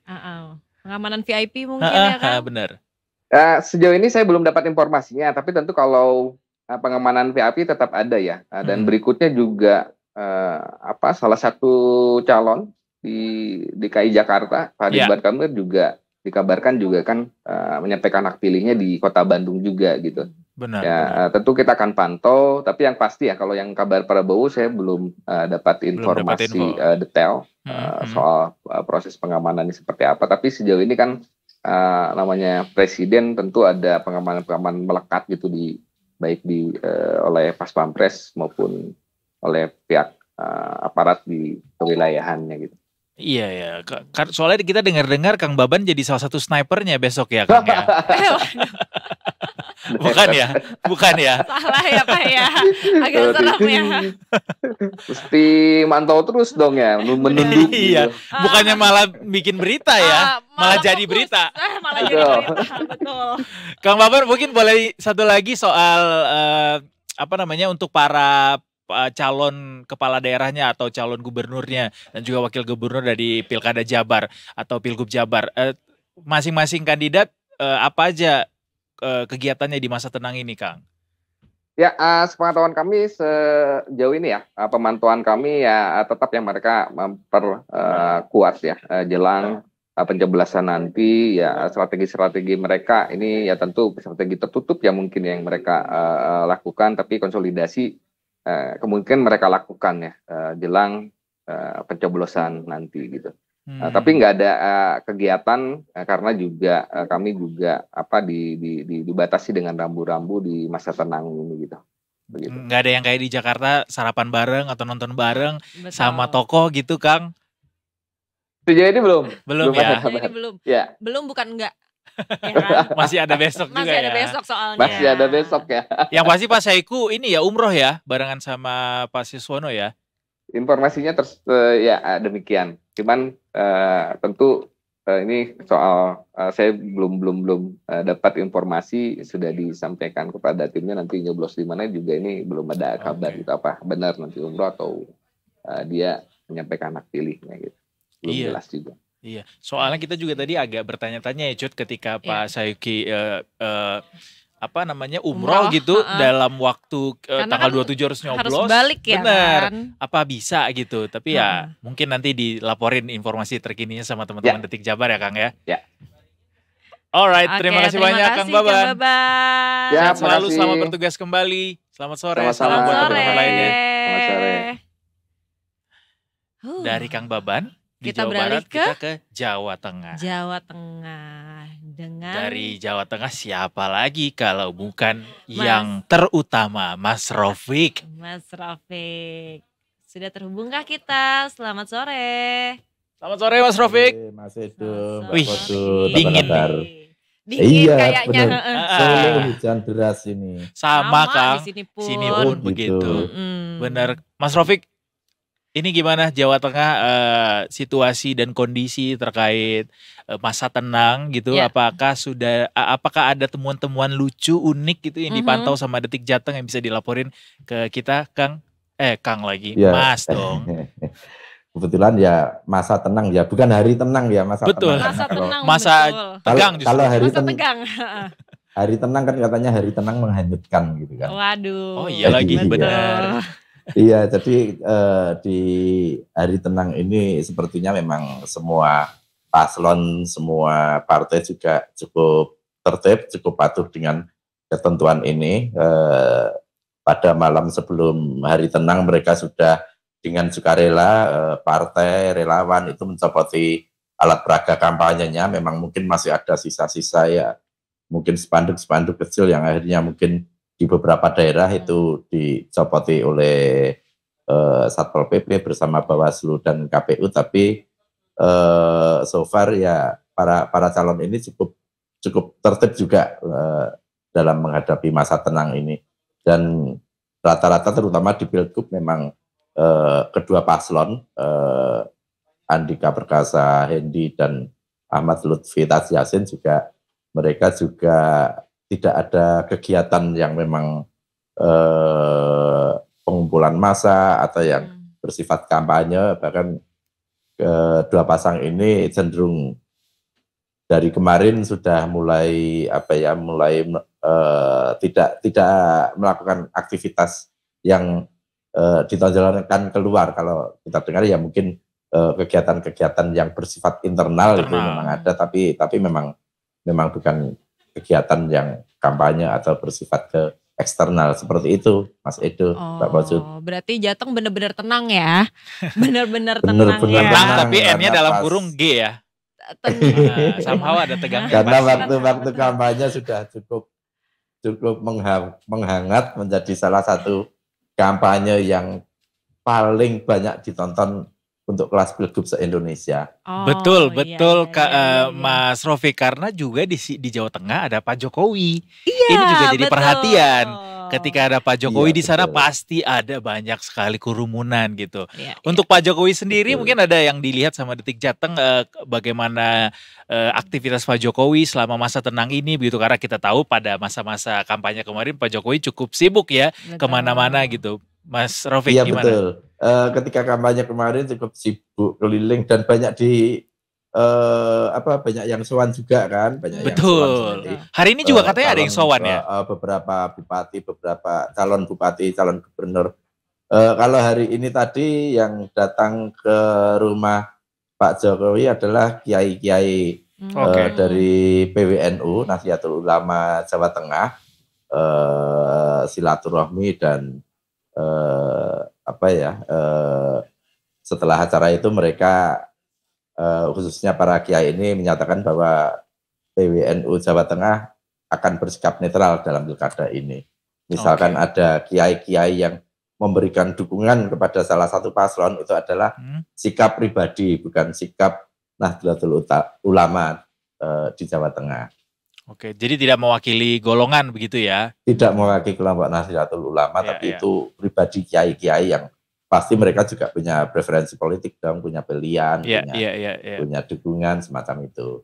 Pengamanan VIP mungkin ya, Kang? Benar. Sejauh ini saya belum dapat informasinya, tapi tentu kalau pengamanan VIP tetap ada ya. Dan berikutnya juga salah satu calon di DKI Jakarta, Pak Ridwan Kamil juga dikabarkan juga kan menyampaikan hak pilihnya di Kota Bandung juga gitu. Benar. Tentu kita akan pantau, tapi yang pasti ya kalau yang kabar Prabowo saya belum dapat informasi detail soal proses pengamanan ini seperti apa. Tapi sejauh ini kan namanya presiden tentu ada pengamanan melekat gitu baik oleh Pas Pampres maupun oleh pihak aparat di kewilayahannya gitu. Iya ya, soalnya kita dengar-dengar Kang Baban jadi salah satu snipernya besok ya, Kang ya. Bukan ya. Salah ya, Pak ya. Agak serem ya. Mesti mantau terus dong ya, menunduk. Iya, bukannya malah bikin berita ya, malah jadi berita. Malah jadi berita, betul. Kang Baban mungkin boleh satu lagi soal apa namanya untuk para calon kepala daerahnya atau calon gubernurnya dan juga wakil gubernur dari Pilkada Jabar atau Pilgub Jabar. Masing-masing kandidat apa aja kegiatannya di masa tenang ini, Kang? Ya, sepengetahuan kami sejauh ini ya, pemantauan kami ya tetap yang mereka memperkuat ya jelang pencoblosan nanti ya strategi-strategi mereka ini ya tentu strategi tertutup ya mungkin yang mereka lakukan, tapi konsolidasi kemungkinan mereka lakukan ya jelang pencoblosan nanti gitu. Tapi nggak ada kegiatan karena juga kami juga dibatasi dengan rambu-rambu di masa tenang ini gitu. Begitu. Nggak ada yang kayak di Jakarta sarapan bareng atau nonton bareng sama Betul. tokoh gitu, Kang? Sejauh ini belum Ya. ada. Jadi belum. Ya. Belum bukan enggak. Ya kan? Masih ada besok juga Masih ada ya. besok soalnya. Masih ada besok ya. Yang pasti Pak Saiku ini ya umroh ya barengan sama Pak Siswono ya. Informasinya ya demikian. Cuman tentu ini soal saya belum dapat informasi sudah disampaikan kepada timnya nanti nyoblos di mana juga ini belum ada kabar gitu apa benar nanti umroh atau dia menyampaikan hak pilihnya gitu. Belum jelas juga. Iya, soalnya kita juga tadi agak bertanya-tanya ya Cut ketika Pak Sayuki apa namanya umroh gitu dalam waktu tanggal 27 harus nyoblos. Harus balik ya. Bener. Kan? Apa bisa gitu. Tapi ya mungkin nanti dilaporin informasi terkininya sama teman-teman Detik Jabar ya Kang ya. Ya. Alright, terima kasih banyak Kang Baban. Ya, sehat selalu, selamat bertugas kembali. Selamat sore, salam buat teman-teman lainnya. Selamat sore. Dari Kang Baban di kita Jawa beralih Barat, kita ke Jawa Tengah. Jawa Tengah dengan dari Jawa Tengah siapa lagi kalau bukan yang terutama Mas Rofik. Mas Rofik. Sudah terhubungkah kita? Selamat sore. Selamat sore Mas Rofik. Mas Edo, Wih, dingin Dingin iya, kayaknya. Solo hujan deras ini. Sama Kang. di sini pun. Sini pun gitu. begitu. Benar. Mas Rofik, ini gimana Jawa Tengah situasi dan kondisi terkait masa tenang gitu? Ya. Apakah ada temuan-temuan lucu unik gitu yang dipantau sama Detik Jateng yang bisa dilaporin ke kita, Kang? Kang lagi, Ya. Mas dong. Kebetulan ya masa tenang ya, bukan hari tenang ya masa Betul. tenang. Masa tenang. Masa betul. tegang justru. Kalau hari Masa tenang, tegang. hari tenang kan katanya hari tenang menghanyutkan gitu kan. Waduh. Oh iya lagi, Iya. benar. Iya, jadi di hari tenang ini sepertinya memang semua paslon, semua partai juga cukup tertib, cukup patuh dengan ketentuan ini. Pada malam sebelum hari tenang mereka sudah dengan sukarela partai, relawan itu mencopoti alat peraga kampanyenya. Memang mungkin masih ada sisa-sisa ya, mungkin spanduk-spanduk kecil yang akhirnya mungkin di beberapa daerah itu dicopoti oleh Satpol PP bersama Bawaslu dan KPU, tapi so far ya para calon ini cukup tertib juga dalam menghadapi masa tenang ini. Dan rata-rata terutama di Pilgub memang kedua paslon Andika Perkasa Hendi dan Ahmad Lutfi Taj Yassin juga mereka juga tidak ada kegiatan yang memang pengumpulan massa atau yang bersifat kampanye. Bahkan kedua pasang ini cenderung dari kemarin sudah mulai tidak melakukan aktivitas yang ditonjolkan keluar. Kalau kita dengar ya mungkin kegiatan-kegiatan yang bersifat internal itu memang ada, tapi memang bukan kegiatan yang kampanye atau bersifat ke eksternal seperti itu, Mas Edo, Mbak Pocud. Berarti Jateng benar-benar tenang ya, benar-benar tenang Bener-bener ya. Tenang tapi N-nya karena dalam pas- kurung G ya. Somehow ada tegangnya. Karena pasti. waktu kampanye sudah cukup menghangat, menjadi salah satu kampanye yang paling banyak ditonton untuk kelas Pilgub se-Indonesia. Oh, Betul, iya, Kak, iya. Mas Rofi, karena juga di Jawa Tengah ada Pak Jokowi. Iya, Ini juga jadi betul. perhatian. ketika ada Pak Jokowi Iya, di sana betul. pasti ada banyak sekali kerumunan gitu. Iya, Untuk Pak Jokowi sendiri Betul. mungkin ada yang dilihat sama Detik Jateng bagaimana aktivitas Pak Jokowi selama masa tenang ini begitu, karena kita tahu pada masa-masa kampanye kemarin Pak Jokowi cukup sibuk ya betul. kemana-mana gitu. Mas Rofik Iya gimana? betul. Ketika kampanye kemarin cukup sibuk keliling dan banyak banyak yang sowan juga kan, banyak yang sowan Betul. seperti Hari ini juga katanya ada yang sowan ya? beberapa bupati, beberapa calon bupati, calon gubernur. Kalau hari ini tadi yang datang ke rumah Pak Jokowi adalah kiai-kiai Oke. dari PWNU, Nahdlatul Ulama Jawa Tengah, silaturahmi dan setelah acara itu mereka khususnya para kiai ini menyatakan bahwa PWNU Jawa Tengah akan bersikap netral dalam pilkada ini. Misalkan ada kiai-kiai yang memberikan dukungan kepada salah satu paslon, itu adalah sikap pribadi, bukan sikap Nahdlatul Ulama di Jawa Tengah. Oke, jadi tidak mewakili golongan begitu ya? Tidak mewakili kelompok Nahdlatul Ulama, tapi itu pribadi kiai-kiai yang pasti mereka juga punya preferensi politik dong, punya pilihan, punya dukungan semacam itu.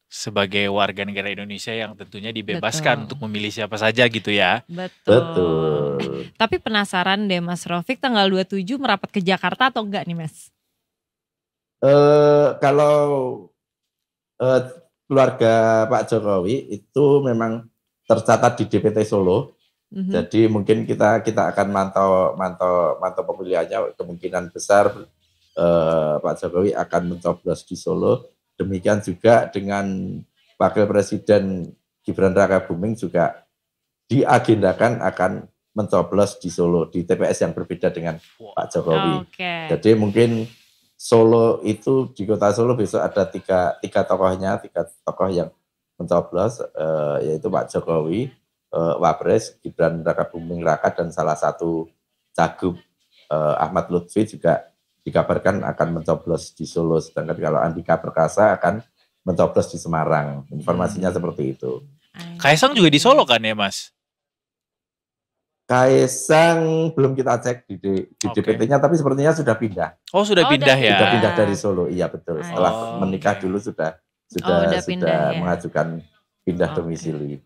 Sebagai warga negara Indonesia yang tentunya dibebaskan untuk memilih siapa saja gitu ya. Betul. Tapi penasaran deh Mas Rofik, tanggal 27 merapat ke Jakarta atau enggak nih Mas? Kalau keluarga Pak Jokowi itu memang tercatat di DPT Solo. Jadi mungkin kita akan mantau pemilihannya, kemungkinan besar Pak Jokowi akan mencoblos di Solo. Demikian juga dengan Wakil Presiden Gibran Rakabuming juga diagendakan akan mencoblos di Solo, di TPS yang berbeda dengan Pak Jokowi. Jadi mungkin Solo itu, di kota Solo besok ada tiga tokoh yang mencoblos, yaitu Pak Jokowi, Wapres Gibran Rakabuming Raka, dan salah satu cagup Ahmad Lutfi juga dikabarkan akan mencoblos di Solo. Sedangkan kalau Andika Perkasa akan mencoblos di Semarang. Informasinya seperti itu. Kaisang juga di Solo kan ya Mas? Kaisang belum kita cek di DPT-nya, tapi sepertinya sudah pindah. Oh, sudah pindah ya? Sudah pindah dari Solo, iya betul. Setelah menikah dulu sudah pindah, mengajukan pindah domisili.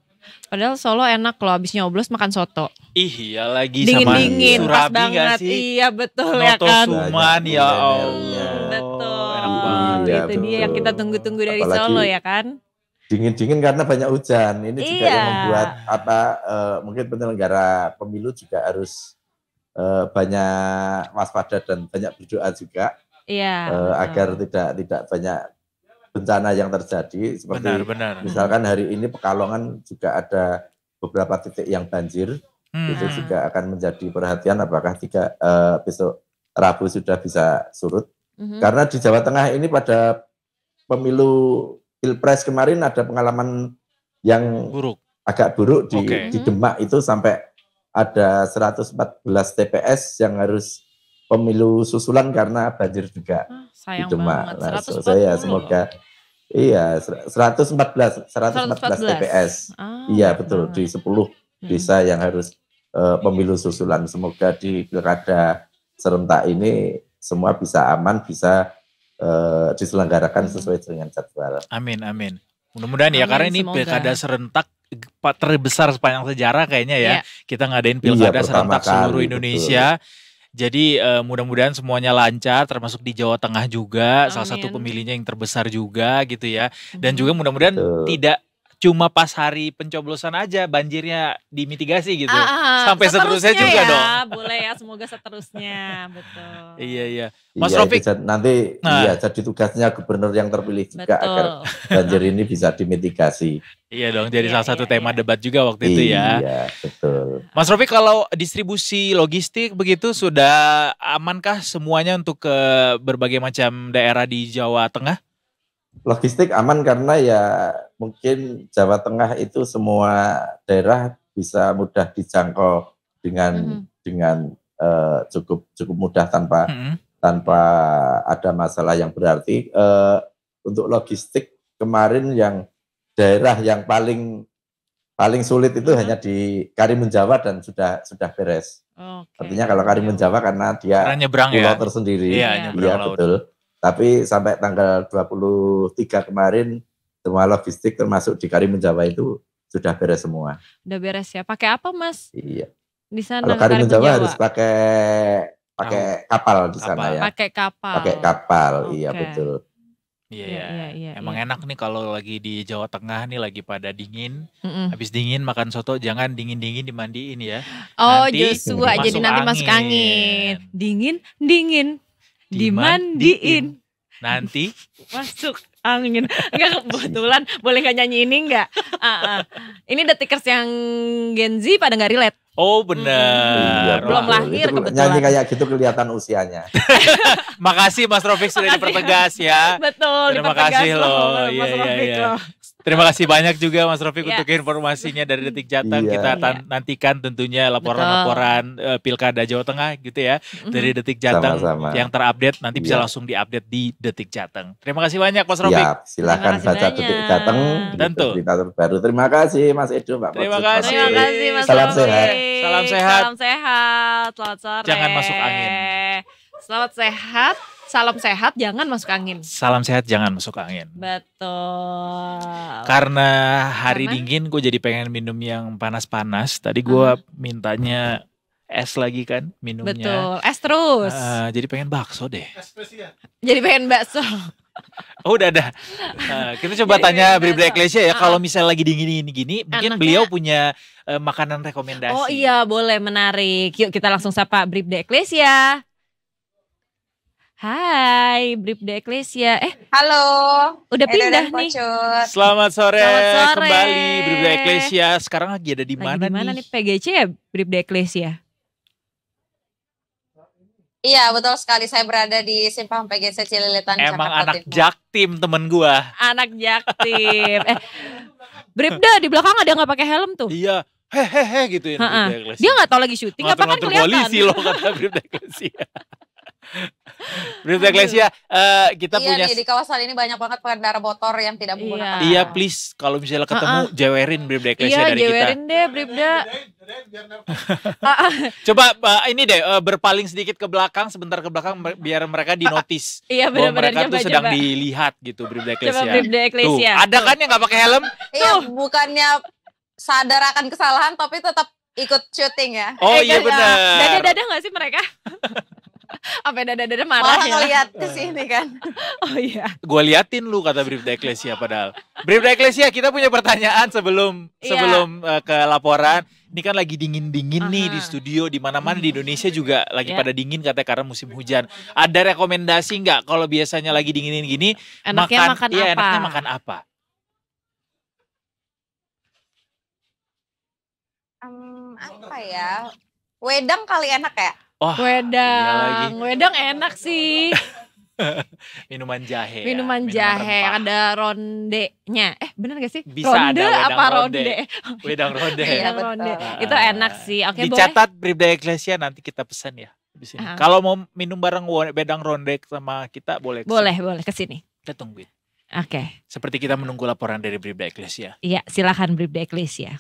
Padahal Solo enak loh, abis nyoblos makan soto. Iya lagi dingin-dingin, sama pas Surabi banget. Iya betul Noto ya kan. Suman ya Allah. Betul. Enak banget. Iya, Itu dia yang kita tunggu-tunggu dari Apalagi Solo ya kan. Dingin-dingin karena banyak hujan. Ini juga yang membuat mungkin penyelenggara pemilu juga harus banyak waspada dan banyak berdoa juga. Iya. Agar tidak banyak bencana yang terjadi, seperti misalkan hari ini Pekalongan juga ada beberapa titik yang banjir. Itu juga akan menjadi perhatian apakah besok Rabu sudah bisa surut. Karena di Jawa Tengah ini pada pemilu Pilpres kemarin ada pengalaman yang agak buruk di Demak, itu sampai ada 114 TPS yang harus pemilu susulan karena banjir juga di Demak. Nah, saya semoga 114 TPS. Iya betul, di 10 desa yang harus pemilu susulan. Semoga di pilkada serentak ini semua bisa aman, bisa diselenggarakan sesuai dengan jadwal. Amin. Mudah-mudahan ya, karena ini pilkada serentak terbesar sepanjang sejarah kayaknya ya. Kita ngadain pilkada serentak seluruh Indonesia. Betul. Jadi mudah-mudahan semuanya lancar, termasuk di Jawa Tengah juga. Salah satu pemilihnya yang terbesar juga gitu ya. Dan juga mudah-mudahan tidak cuma pas hari pencoblosan aja banjirnya dimitigasi gitu. Sampai seterusnya juga dong. Boleh ya, semoga seterusnya. Betul. Iya. Mas Rofik nanti jadi tugasnya gubernur yang terpilih juga agar banjir ini bisa dimitigasi. Iya dong, jadi salah satu tema debat juga waktu itu ya. Iya, betul. Mas Rofik, kalau distribusi logistik begitu sudah amankah semuanya untuk ke berbagai macam daerah di Jawa Tengah? Logistik aman karena ya mungkin Jawa Tengah itu semua daerah bisa mudah dijangkau dengan cukup mudah tanpa ada masalah yang berarti. Untuk logistik kemarin yang daerah yang paling Paling sulit itu hanya di Karimun Jawa dan sudah beres. Artinya kalau Karimun Jawa karena dia nyebrang pulau ya. tersendiri. Iya, Iya betul. Tapi sampai tanggal 23 kemarin semua logistik termasuk di Karimun Jawa itu sudah beres semua. Udah beres ya. Pakai apa, Mas? Iya. Di sana kalau Karimun Jawa harus pakai kapal di sana ya. Pakai kapal. Pakai kapal, iya betul. Iya. Emang enak nih kalau lagi di Jawa Tengah nih lagi pada dingin. Habis dingin makan soto jangan dingin-dingin dimandiin ya. Oh, Joshua jadi nanti masuk angin. Dingin dimandiin. Nanti masuk angin. Enggak kebetulan boleh gak nyanyi ini enggak? Ini detikers yang Gen Z pada gak relate. Oh benar. Belum lahir kebetulan. Nyanyi kayak gitu kelihatan usianya. Makasih Mas Rofik sudah dipertegas ya. Betul. Terima kasih loh. Mas Rofik loh. Terima kasih banyak juga Mas Rofik untuk informasinya dari Detik Jateng. Kita nantikan tentunya laporan-laporan Pilkada Jawa Tengah gitu ya. Dari Detik Jateng yang terupdate nanti bisa langsung diupdate di Detik Jateng. Terima kasih banyak Mas Rofik. Silakan baca Detik Jateng. Tentu. Berita terbaru. Terima kasih Mas Edo, Mbak Pocut. Terima kasih Mas Salam Rofik. sehat. Salam sehat. Salam sehat. Selamat sore. Jangan masuk angin. Selamat sehat. Salam sehat, jangan masuk angin. Salam sehat, jangan masuk angin. Betul. Karena hari dingin, gue jadi pengen minum yang panas-panas. Tadi gue mintanya es lagi kan minumnya. Betul, es terus. Jadi pengen bakso deh. Jadi pengen bakso. Oh udah ada. Kita coba tanya Bribda Eklesia ya. Kalau misalnya lagi dingin gini, mungkin beliau punya makanan rekomendasi. Oh iya, boleh, menarik. Yuk kita langsung sapa Bribda Eklesia. Hai, Bribda Eklesia. Halo. Udah pindah nih. Selamat sore kembali Bribda Eklesia. Sekarang lagi ada di mana nih? Di mana nih PGC ya Bribda Eklesia? Iya betul sekali, saya berada di Simpang PGC Cililitan, Emang Jakarta anak Timur. Jaktim temen gua. Anak Jaktim. Bribda di belakang ada nggak pakai helm tuh? Iya. Hehehe gituin Bribda Eklesia. Dia nggak tahu lagi syuting apa kan kelihatan. Polisi loh kata Bribda Eklesia. Bribda Eklesia, kita punya nih, di kawasan ini banyak banget pengendara motor yang tidak menggunakan. Iya, please kalau misalnya ketemu jewerin Bribda Eklesia dari kita. Iya, jewerin deh Bribda. Coba ini deh berpaling sedikit ke belakang, sebentar ke belakang biar mereka dinotis. Iya, bahwa mereka benar-benar tuh sedang dilihat gitu Bribda Eklesia. Coba Bribda Eklesia. Tuh, ada kan yang nggak pakai helm? Iya, bukannya sadar akan kesalahan tapi tetap ikut syuting ya. Oh iya benar. Dada-dada nggak sih mereka? Apa dada-dada marah malah ya? ngeliat ke sini kan. Oh iya. Gua liatin lu kata Bribda Eklesia padahal. Bribda Eklesia, kita punya pertanyaan sebelum ke laporan. Ini kan lagi dingin-dingin nih di studio, di mana-mana di Indonesia juga lagi pada dingin katanya karena musim hujan. Ada rekomendasi nggak kalau biasanya lagi dingin gini enaknya makan apa? Enaknya makan apa? Apa ya? Wedang kali enak ya? Oh, wedang enak sih. Minuman jahe. Minuman jahe, ada rondenya. Bener gak sih? Bisa ronde ada apa ronde? Wedang ronde. Iya, ronde. Itu enak sih. Oke, dicatat Bribda Eklesia, nanti kita pesan ya di sini. Kalau mau minum bareng wedang ronde sama kita boleh. Boleh kesini. Kita tungguin. Oke. Seperti kita menunggu laporan dari Bribda Eklesia. Iya, silakan Bribda Eklesia.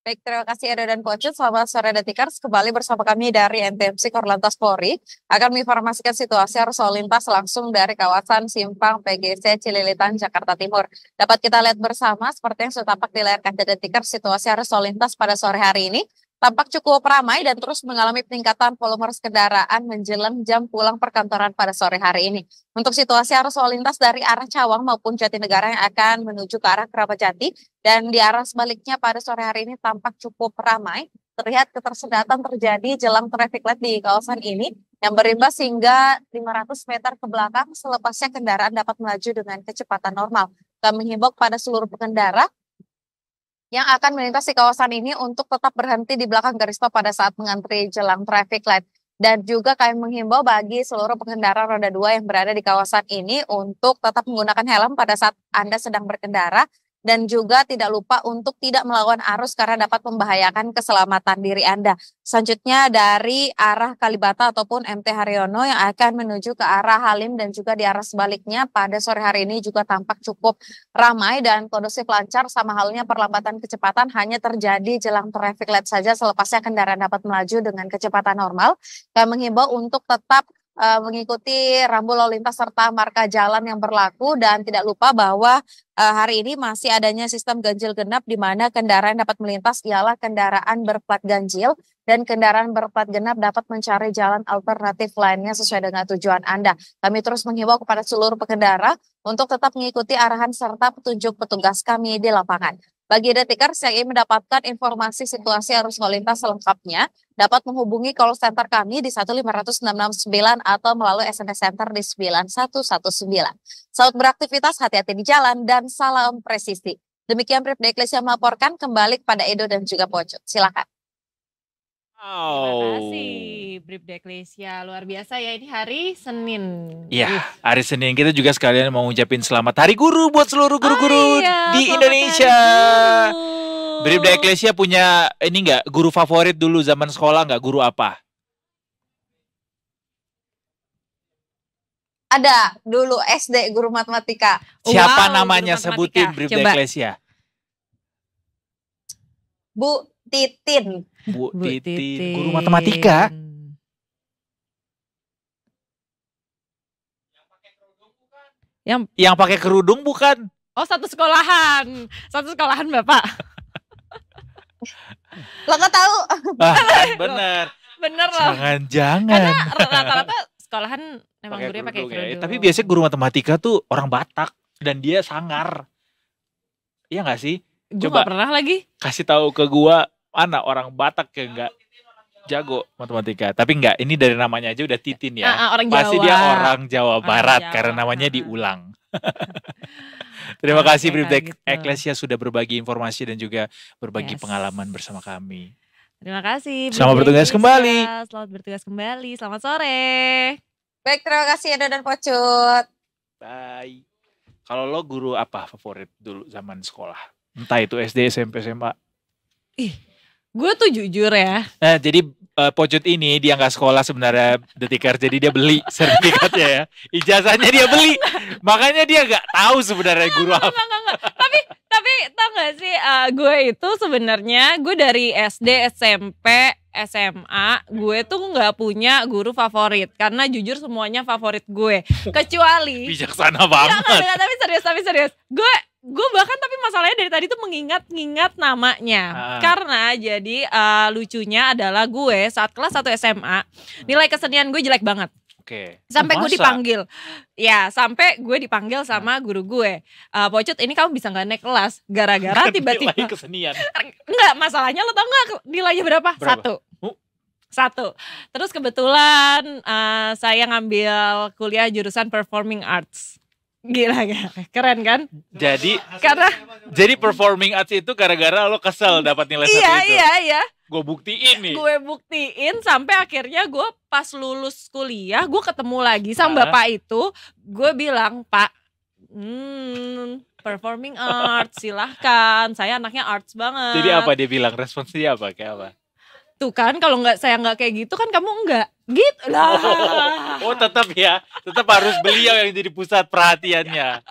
Baik, terima kasih Edo dan Pocut. Selamat sore Detikers, kembali bersama kami dari NTMC Korlantas Polri akan menginformasikan situasi arus lalu lintas langsung dari kawasan Simpang PGC Cililitan, Jakarta Timur. Dapat kita lihat bersama seperti yang sudah tampak di layar kaca Detikers, situasi arus lalu lintas pada sore hari ini tampak cukup ramai dan terus mengalami peningkatan volume arus kendaraan menjelang jam pulang perkantoran pada sore hari ini. Untuk situasi arus lalu lintas dari arah Cawang maupun Jatinegara yang akan menuju ke arah Keramat Jati dan di arah sebaliknya pada sore hari ini tampak cukup ramai. Terlihat ketersendatan terjadi jelang traffic light di kawasan ini yang berimbas hingga 500 meter ke belakang, selepasnya kendaraan dapat melaju dengan kecepatan normal. Kami menghimbau pada seluruh pengendara yang akan melintasi kawasan ini untuk tetap berhenti di belakang garis stop pada saat mengantri jelang traffic light. Dan juga kami menghimbau bagi seluruh pengendara roda 2 yang berada di kawasan ini untuk tetap menggunakan helm pada saat Anda sedang berkendara dan juga tidak lupa untuk tidak melawan arus karena dapat membahayakan keselamatan diri Anda. Selanjutnya dari arah Kalibata ataupun MT Haryono yang akan menuju ke arah Halim dan juga di arah sebaliknya pada sore hari ini juga tampak cukup ramai dan kondusif lancar, sama halnya perlambatan kecepatan hanya terjadi jelang traffic light saja, selepasnya kendaraan dapat melaju dengan kecepatan normal. Kami menghimbau untuk tetap mengikuti rambu lalu lintas serta marka jalan yang berlaku, dan tidak lupa bahwa hari ini masih adanya sistem ganjil genap di mana kendaraan dapat melintas ialah kendaraan berplat ganjil dan kendaraan berplat genap dapat mencari jalan alternatif lainnya sesuai dengan tujuan Anda. Kami terus menghimbau kepada seluruh pengendara untuk tetap mengikuti arahan serta petunjuk petugas kami di lapangan. Bagi Detikers yang ingin mendapatkan informasi situasi arus lalu lintas selengkapnya, dapat menghubungi call center kami di 15669 atau melalui SMS Center di 9119. Selamat beraktivitas, hati-hati di jalan, dan salam presisi. Demikian Bribda Eklesia melaporkan, kembali kepada Edo dan juga Pocot. Silakan. Terima kasih Bribda Eklesia, luar biasa ya, ini hari Senin. Iya, hari Senin kita juga sekalian mau ngucapin selamat Hari Guru buat seluruh guru-guru di Indonesia. Bribda Eklesia punya ini enggak guru favorit dulu zaman sekolah, enggak? Guru apa? Ada dulu SD guru matematika. Siapa Wow, namanya? guru Sebutin matematika. Bribda Coba. Eklesia. Bu Titin. Bu Titin, guru matematika. Yang pakai kerudung bukan? Oh, satu sekolahan Bapak. Lo nggak tahu? Ah, kan bener. Bener loh. Jangan-jangan. Karena rata-rata sekolahan emang Pakai gurunya pakai kerudung ya. kerudung. Tapi biasanya guru matematika tuh orang Batak dan dia sangar. Iya nggak sih? Gue Coba. gak pernah lagi. Kasih tahu ke gua mana orang Batak yang nggak jago matematika. Tapi enggak, ini dari namanya aja udah Titin ya. Orang Pasti Jawa. dia orang Jawa Orang Barat Jawa. karena namanya Ah. diulang. Terima Oke, kasih Bribda kalau gitu. Eklesia sudah berbagi informasi dan juga berbagi Yes. pengalaman bersama kami. Terima kasih. Selamat Bribda bertugas Eklesia. kembali. Selamat bertugas kembali. Selamat sore. Baik, terima kasih Edo dan Pocut. Bye. Kalau lo guru apa favorit dulu zaman sekolah? Entah itu SD, SMP, SMA. Gue tuh jujur ya. Nah, jadi Pocut ini dia nggak sekolah sebenarnya Detikers, jadi dia beli sertifikatnya ya. Ijazahnya dia beli. Makanya dia nggak tahu sebenarnya guru apa. Enggak. Tapi tau gak sih, gue itu sebenarnya gue dari SD, SMP, SMA, gue tuh nggak punya guru favorit karena jujur semuanya favorit gue, kecuali Bijaksana banget. Enggak, tapi serius. Gue bahkan tapi masalahnya dari tadi tuh mengingat namanya. Karena jadi lucunya adalah gue saat kelas 1 SMA, nilai kesenian gue jelek banget. Oke. Sampai gue Masa? dipanggil. Ya, sampai gue dipanggil sama guru gue. Pocut, ini kamu bisa gak naik kelas gara-gara tiba-tiba. Nilai kesenian. Enggak, masalahnya lo tau gak nilainya berapa? Berapa? Satu. Terus kebetulan saya ngambil kuliah jurusan Performing Arts. Gila, keren kan? Jadi performing arts itu gara-gara lo kesel dapat nilai satu itu. Iya. Gue buktiin nih. Gue buktiin sampai akhirnya gue pas lulus kuliah gue ketemu lagi sama bapak itu. Gue bilang, Pak, performing arts silahkan, saya anaknya arts banget. Jadi apa dia bilang, responsnya apa, kayak apa? Tuh kan, kalau saya nggak kayak gitu kan kamu enggak gitu lah. Oh tetap ya, tetap harus beliau yang jadi pusat perhatiannya.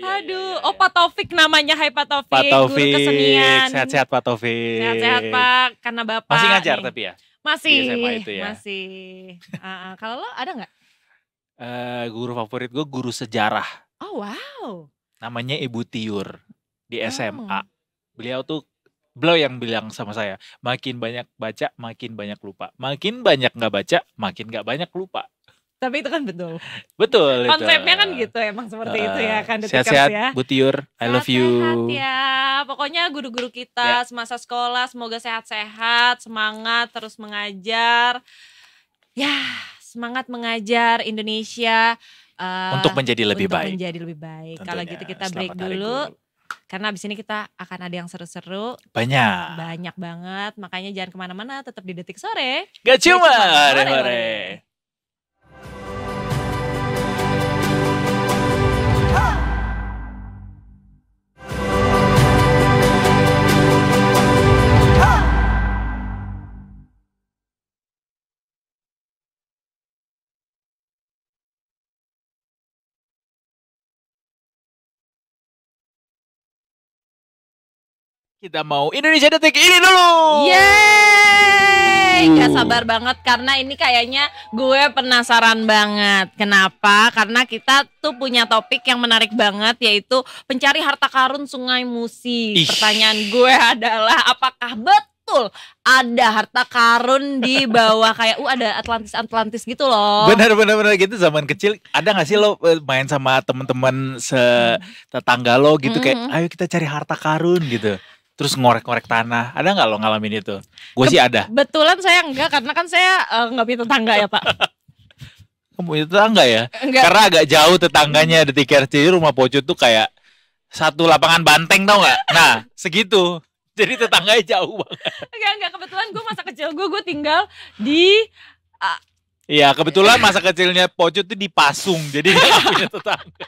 Aduh, Pak Taufik namanya. Hai Pak Taufik, Pak Taufik, guru kesenian. sehat-sehat Pak Taufik. Sehat-sehat Pak, karena Bapak Masih ngajar nih. tapi ya? Masih, Di SMA itu ya? masih. Kalau lo ada nggak? Guru favorit gue guru sejarah. Oh wow. Namanya Ibu Tiur di Oh. SMA. Beliau yang bilang sama saya, makin banyak baca, makin banyak lupa. Makin banyak nggak baca, makin nggak banyak lupa. Tapi itu kan betul. Betul. Konsepnya kan gitu, emang seperti itu ya kan Detikers Sehat-sehat ya. Bu Tiur, I love you. Sehat ya. Pokoknya guru-guru kita semasa sekolah semoga sehat-sehat, semangat terus mengajar. Ya, semangat mengajar Indonesia Untuk menjadi lebih untuk baik. menjadi lebih baik. Kalau Tentunya. gitu kita break Selamat Hari dulu. Guru. Karena abis ini kita akan ada yang seru-seru. Banyak. Banyak banget. Makanya jangan kemana-mana, tetap di Detik Sore. Gak cuma hore-hore. hore-hore. Kita mau Indonesia Detik ini dulu. Yeay, gak sabar banget karena ini kayaknya gue penasaran banget. Kenapa? Karena kita tuh punya topik yang menarik banget, yaitu pencari harta karun Sungai Musi. Ih. Pertanyaan gue adalah apakah betul ada harta karun di bawah kayak ada Atlantis gitu loh. Bener gitu zaman kecil ada gak sih lo main sama temen-temen tetangga lo gitu kayak ayo kita cari harta karun gitu. Terus ngorek-ngorek tanah. Ada nggak lo ngalamin itu? Gue sih ada. Kebetulan saya enggak, karena kan saya nggak punya tetangga ya Pak. Kamu punya tetangga ya? Enggak. Karena agak jauh tetangganya. Detikers, jadi rumah Pocut tuh kayak satu lapangan banteng tau nggak? Nah segitu. Jadi tetangganya jauh banget. Enggak, kebetulan gue masa kecil gue tinggal di Iya kebetulan masa kecilnya Pocut tuh di Pasung. Jadi dia nggak punya tetangga.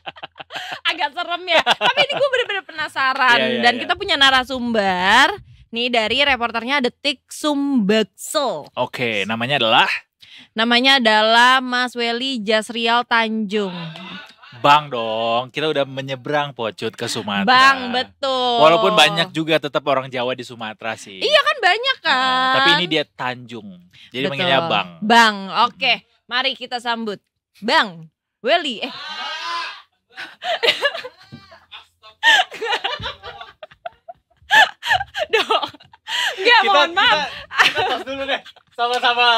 agak serem ya. Tapi ini gue bener-bener penasaran. Iya, Dan iya. kita punya narasumber nih dari reporternya Detik Sumbeksel. Oke, namanya adalah Namanya adalah Mas Weli Jasrial Tanjung. Bang dong. Kita udah menyeberang Pocut ke Sumatera. Bang, betul. Walaupun banyak juga tetap orang Jawa di Sumatera sih. Iya kan banyak kan. Tapi ini dia Tanjung. Jadi Betul. manggilnya Bang. Bang, oke. Mari kita sambut Bang Weli. Dong. Enggak, mohon maaf. Kita tos dulu deh. Sama-sama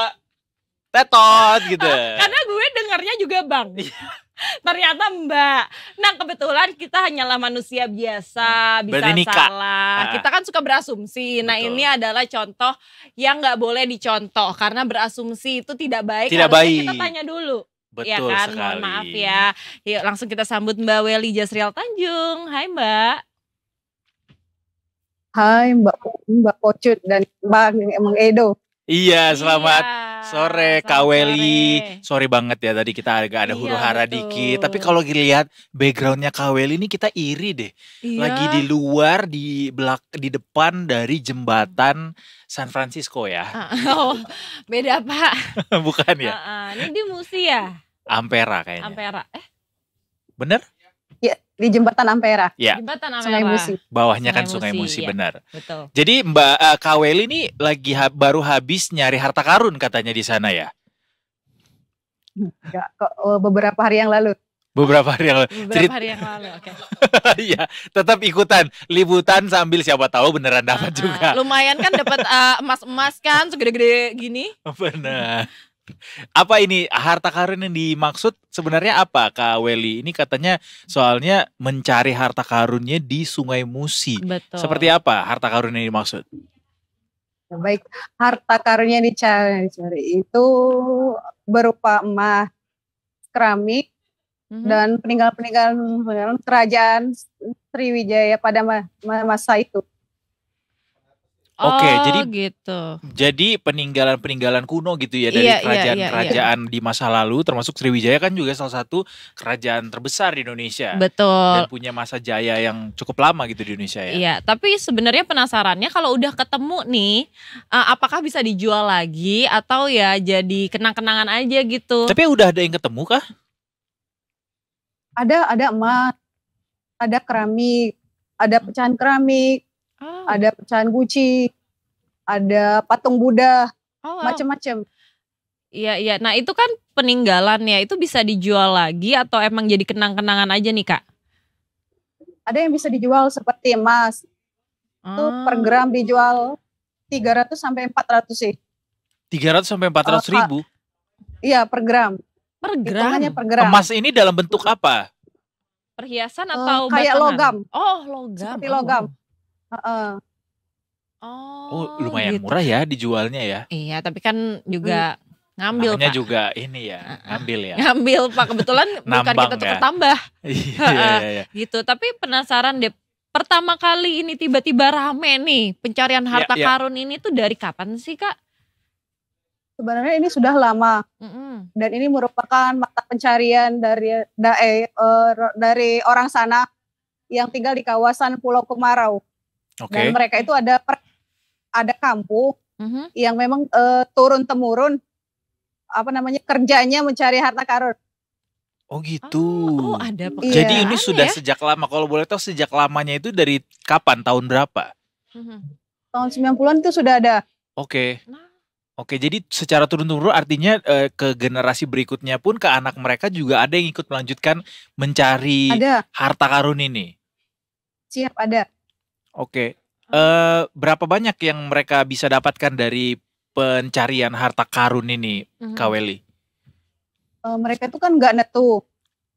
tetot gitu. Karena gue dengarnya juga Bang. Ternyata Mbak. Nah kebetulan kita hanyalah manusia biasa, bisa Berarti nikah. salah. Kita kan suka berasumsi. Nah Betul. ini adalah contoh yang nggak boleh dicontoh karena berasumsi itu tidak baik. Tidak Harusnya baik. kita tanya dulu. Betul Ya kan, sekali. mohon maaf ya. Yuk langsung kita sambut Mbak Weli Jasrial Tanjung. Hai Mbak. Hai Mbak Pocut dan Bang Edo. Iya, selamat Iya, sore selamat Kak Weli. sore. Sorry banget ya tadi kita agak ada Iya, huru hara betul. dikit. Tapi kalau dilihat backgroundnya Kak Weli ini kita iri deh. Iya. Lagi di luar di depan dari jembatan San Francisco ya. Oh, beda Pak. Bukan ya? Ini di Musi ya? Ampera kayaknya. Ampera. Bener? Ya, di Jembatan Ampera, Ya, Jembatan Ampera. Sungai Musi. bawahnya kan Sungai Sungai Musi, Musi, iya. benar. Betul. Jadi Mbak Kak Weli ini lagi baru habis nyari harta karun katanya di sana ya. Enggak, kok beberapa hari yang lalu. Beberapa hari yang lalu. Beberapa hari yang lalu, oke. Iya, tetap ikutan liputan sambil siapa tahu beneran dapat juga. Lumayan kan dapat emas-emas kan segede-gede gini. Benar. Apa ini harta karun yang dimaksud sebenarnya apa Kak Weli? Ini katanya soalnya mencari harta karunnya di Sungai Musi. Betul. Seperti apa harta karun yang dimaksud? Baik, harta karun yang dicari itu berupa emas, keramik, dan peninggalan kerajaan Sriwijaya pada masa itu. Oke, jadi gitu. Jadi peninggalan kuno gitu ya dari Iya, kerajaan-kerajaan di masa lalu, termasuk Sriwijaya kan juga salah satu kerajaan terbesar di Indonesia. Betul. Dan punya masa jaya yang cukup lama gitu di Indonesia ya. Iya, tapi sebenarnya penasarannya kalau udah ketemu nih, apakah bisa dijual lagi atau ya jadi kenang-kenangan aja gitu? Tapi udah ada yang ketemu kah? Ada emas, ada keramik, ada pecahan keramik, ada pecahan guci, ada patung Buddha, macam-macam. Iya. Nah itu kan peninggalan ya, itu bisa dijual lagi atau emang jadi kenang-kenangan aja nih Kak? Ada yang bisa dijual seperti emas. Itu per gram dijual 300 sampai 400 sih. 300 sampai 400 ribu? Iya, per gram. Per Hitungannya gram? per gram. Emas ini dalam bentuk apa? Perhiasan atau kayak batangan? logam. Oh logam. Seperti logam. Oh, lumayan gitu. murah ya dijualnya ya. Iya, tapi kan juga ngambil Namanya Pak. juga ini ya, ngambil ya. Ngambil Pak, kebetulan bukan Nambang kita tukar ya. tambah. Iya. Gitu, tapi penasaran deh. Pertama kali ini tiba-tiba rame nih pencarian harta Iya. karun ini tuh dari kapan sih Kak? Sebenarnya ini sudah lama. Dan ini merupakan mata pencarian dari orang sana yang tinggal di kawasan Pulau Kemarau. Oke. Dan mereka itu ada kampung yang memang turun temurun kerjanya mencari harta karun. Oh gitu. Oh ada Jadi pekerjaan ini sudah ya? sejak lama. Kalau boleh tahu sejak lamanya itu dari kapan? Tahun berapa? Tahun 90-an itu sudah ada. Oke. Oke, jadi secara turun-temurun artinya ke generasi berikutnya pun, ke anak mereka juga ada yang ikut melanjutkan mencari harta karun ini. Siap, ada. Oke. Berapa banyak yang mereka bisa dapatkan dari pencarian harta karun ini, Kak Welly? Mereka itu kan nggak netu.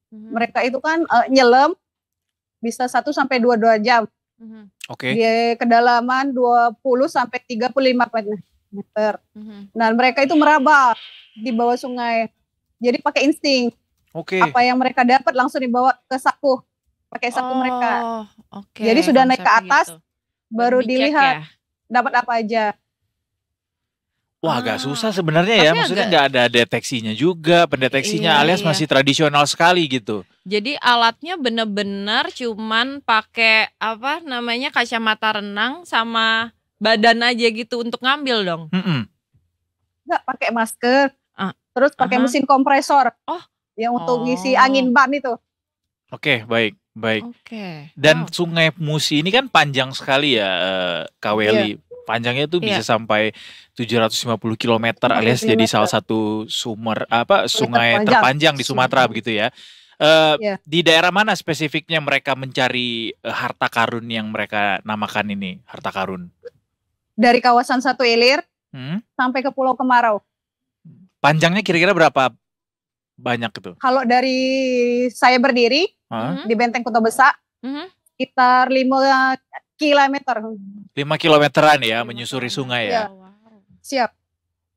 Mereka itu kan nyelam bisa 1 sampai 2 jam. Oke. Di kedalaman 20 sampai 35 meter. Nah, mereka itu meraba di bawah sungai. Jadi pakai insting. Oke. Apa yang mereka dapat langsung dibawa ke saku. Pakai saku mereka. Oke. Jadi sudah naik ke atas, gitu. baru dilihat Ya? dapat apa aja. Wah, agak susah sebenarnya ya. Maksudnya nggak ada deteksinya juga, pendeteksinya alias masih tradisional sekali gitu. Jadi alatnya bener-bener cuman pakai apa namanya kacamata renang sama badan aja gitu untuk ngambil dong. Enggak, pakai masker. Terus pakai mesin kompresor. Yang untuk ngisi angin ban itu. Oke, baik. Oke. Dan Sungai Musi ini kan panjang sekali ya, Kak Welly. Panjangnya tuh bisa sampai 750 km alias jadi salah satu sungai terpanjang di Sumatera begitu ya. Di daerah mana spesifiknya mereka mencari harta karun yang mereka namakan ini, harta karun? Dari kawasan Satu Ilir sampai ke Pulau Kemarau. Panjangnya kira-kira berapa banyak itu? Kalau dari saya berdiri di Benteng Kota Besak, sekitar 5 kilometer. 5 kilometeran ya, menyusuri sungai ya? Siap.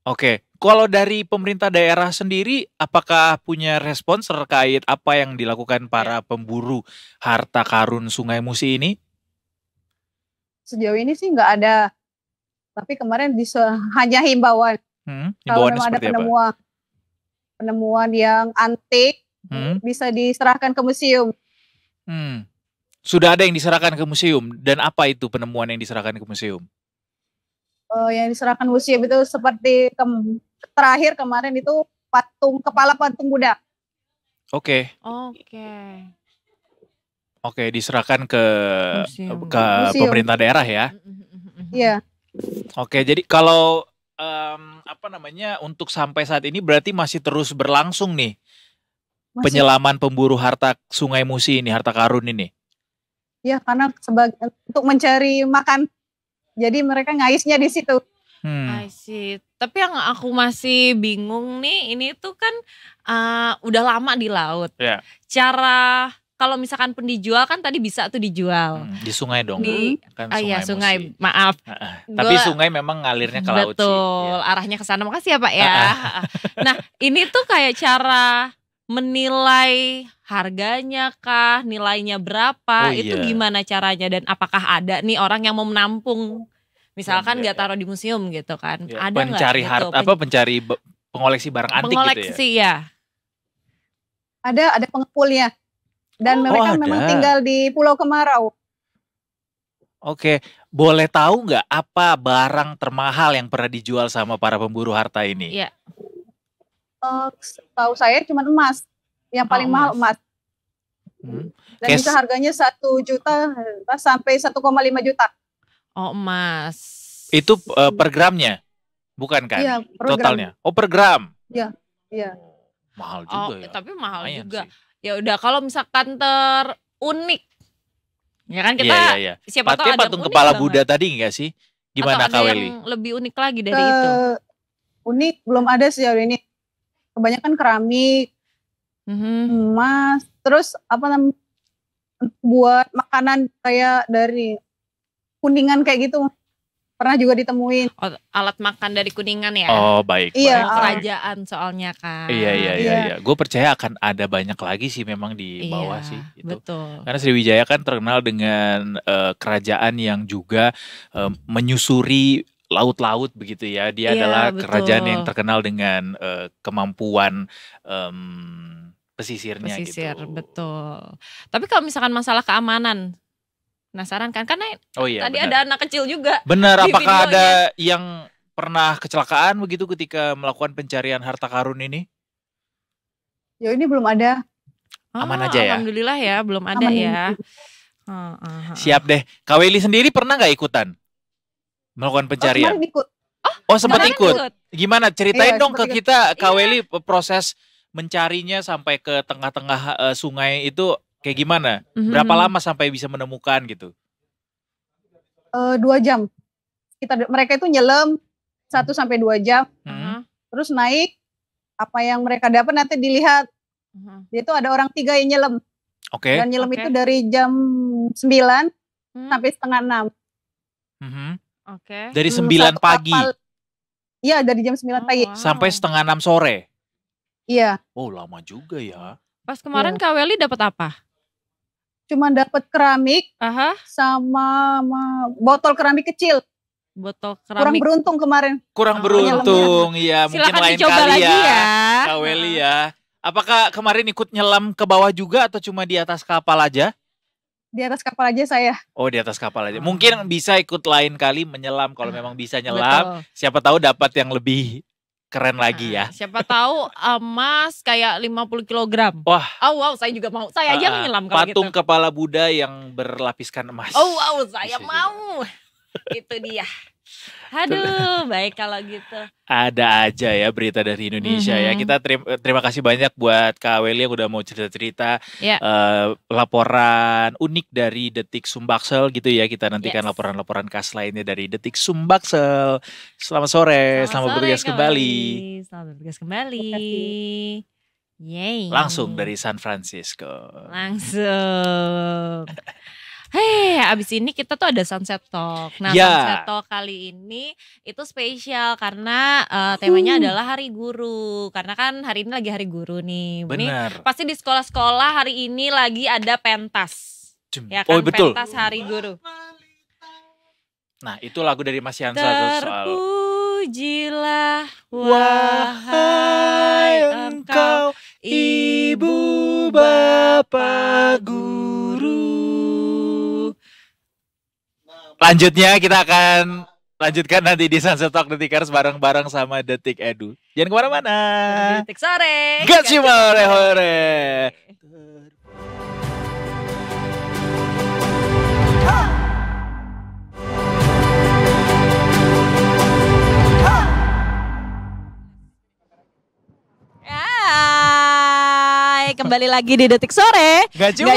Oke, kalau dari pemerintah daerah sendiri, apakah punya respons terkait apa yang dilakukan para pemburu harta karun Sungai Musi ini? Sejauh ini sih nggak ada. Tapi kemarin hanya himbauan. Kalau memang ada penemuan yang antik, bisa diserahkan ke museum. Sudah ada yang diserahkan ke museum, dan apa itu penemuan yang diserahkan ke museum? Yang diserahkan museum itu seperti terakhir kemarin itu kepala patung Buddha. Oke. Oke, diserahkan ke pemerintah daerah ya? Iya. Oke, jadi kalau untuk sampai saat ini berarti masih terus berlangsung nih penyelaman pemburu harta Sungai Musi ini, harta karun ini? Ya, karena untuk mencari makan. Jadi mereka ngaisnya di situ. I see. Tapi yang aku masih bingung nih, ini tuh kan udah lama di laut. Cara kalau misalkan pun dijual kan tadi bisa tuh dijual. Di sungai dong. Kan sungai, maaf. Tapi sungai memang ngalirnya ke laut sih. Betul, arahnya ke sana. Makasih ya Pak ya. Nah, ini tuh kayak cara menilai harganya kah, nilainya berapa, itu gimana caranya dan apakah ada nih orang yang mau menampung, misalkan nggak taruh di museum gitu kan? Ada nggak? Pencari pengoleksi barang antik gitu ya? Ada pengepulnya dan mereka memang tinggal di Pulau Kemarau. Oke, boleh tahu nggak apa barang termahal yang pernah dijual sama para pemburu harta ini? Iya. Tahu saya cuma emas, yang paling mahal emas. Dan itu harganya 1 juta sampai 1,5 juta. Oh, emas. Itu per gramnya, bukan kan? Iya, totalnya. Per gram. Iya. Mahal juga ya. Tapi mahal juga. Ya udah, kalau misalkan terunik, ya kan kita siapa tahu ada patung kepala Buddha tadi enggak sih? Gimana Kak Welly? Yang lebih unik lagi dari itu? Unik belum ada sejauh ini. Kebanyakan keramik, emas, terus buat makanan kayak dari Kuningan kayak gitu pernah juga ditemuin. Alat makan dari Kuningan ya? Oh baik. Iya. Kerajaan soalnya kan. Iya. Gue percaya akan ada banyak lagi sih memang di bawah sih. Gitu. Betul. Karena Sriwijaya kan terkenal dengan kerajaan yang juga menyusuri laut-laut begitu ya. Dia adalah kerajaan yang terkenal dengan kemampuan pesisirnya gitu. Betul. Tapi kalau misalkan masalah keamanan, penasaran kan? Karena tadi ada anak kecil juga. Benar, apakah ada yang pernah kecelakaan begitu ketika melakukan pencarian harta karun ini? Ya ini belum ada. Aman aja ya? Alhamdulillah ya, belum ada ya. Siap deh. Kak Welly sendiri pernah nggak ikutan Melakukan pencarian. Kemarin ikut. Oh sempat kemarin ikut. ikut. Gimana? Ceritain Iya, dong ke sempat ikut. kita, Kak Welly, proses mencarinya sampai ke tengah-tengah sungai itu kayak gimana? Berapa lama sampai bisa menemukan gitu? 2 jam. Mereka itu nyelam 1 sampai 2 jam. Terus naik, apa yang mereka dapat nanti dilihat. Itu ada orang 3 yang nyelam. Oke. Dan nyelam itu dari jam 9 sampai setengah 6. Oke. Dari 9 Satu pagi kapal. Iya, dari jam 9 pagi. sampai setengah 6 sore. Iya. Oh lama juga ya. Pas kemarin Kak Welly dapat apa? Cuma dapat keramik sama botol keramik kecil. Botol Kurang keramik. beruntung kemarin. Kurang beruntung, ya mungkin Silakan lain dicoba kali lagi ya. Kak Welly ya. Apakah kemarin ikut nyelam ke bawah juga atau cuma di atas kapal aja? Di atas kapal aja saya. Oh di atas kapal aja. Mungkin bisa ikut lain kali menyelam kalau memang bisa nyelam. Siapa tahu dapat yang lebih keren lagi ya. Siapa tahu emas kayak 50 kg. Wah. Oh wow, saya juga mau. Saya aja menyelam kalau patung gitu. kepala Buddha yang berlapiskan emas. Oh wow, saya mau. Itu dia. Aduh, baik kalau gitu. Ada aja ya berita dari Indonesia ya. Kita terima kasih banyak buat Kak Welly yang udah mau cerita-cerita laporan unik dari Detik Sumbaksel gitu ya. Kita nantikan laporan-laporan khas lainnya dari Detik Sumbaksel. Selamat sore, selamat bertugas kembali. Selamat bertugas kembali. Yeay. Langsung dari San Francisco. Langsung. Abis ini kita tuh ada Sunset Talk. Nah, Sunset Talk kali ini itu spesial karena temanya adalah Hari Guru. Karena kan hari ini lagi Hari Guru nih. Benar. Pasti di sekolah-sekolah hari ini lagi ada pentas. Ya kan, betul. Pentas Hari Guru. Nah, itu lagu dari Mas Yansa soal Terpujilah wahai engkau ibu bapak guru. Lanjutnya kita akan lanjutkan nanti di Sunset Talk Detikers bareng-bareng sama Detik Edu. Jangan kemana-mana. Detik sore. Gak cuma hore-hore. Kembali lagi di Detik Sore. Gak cuma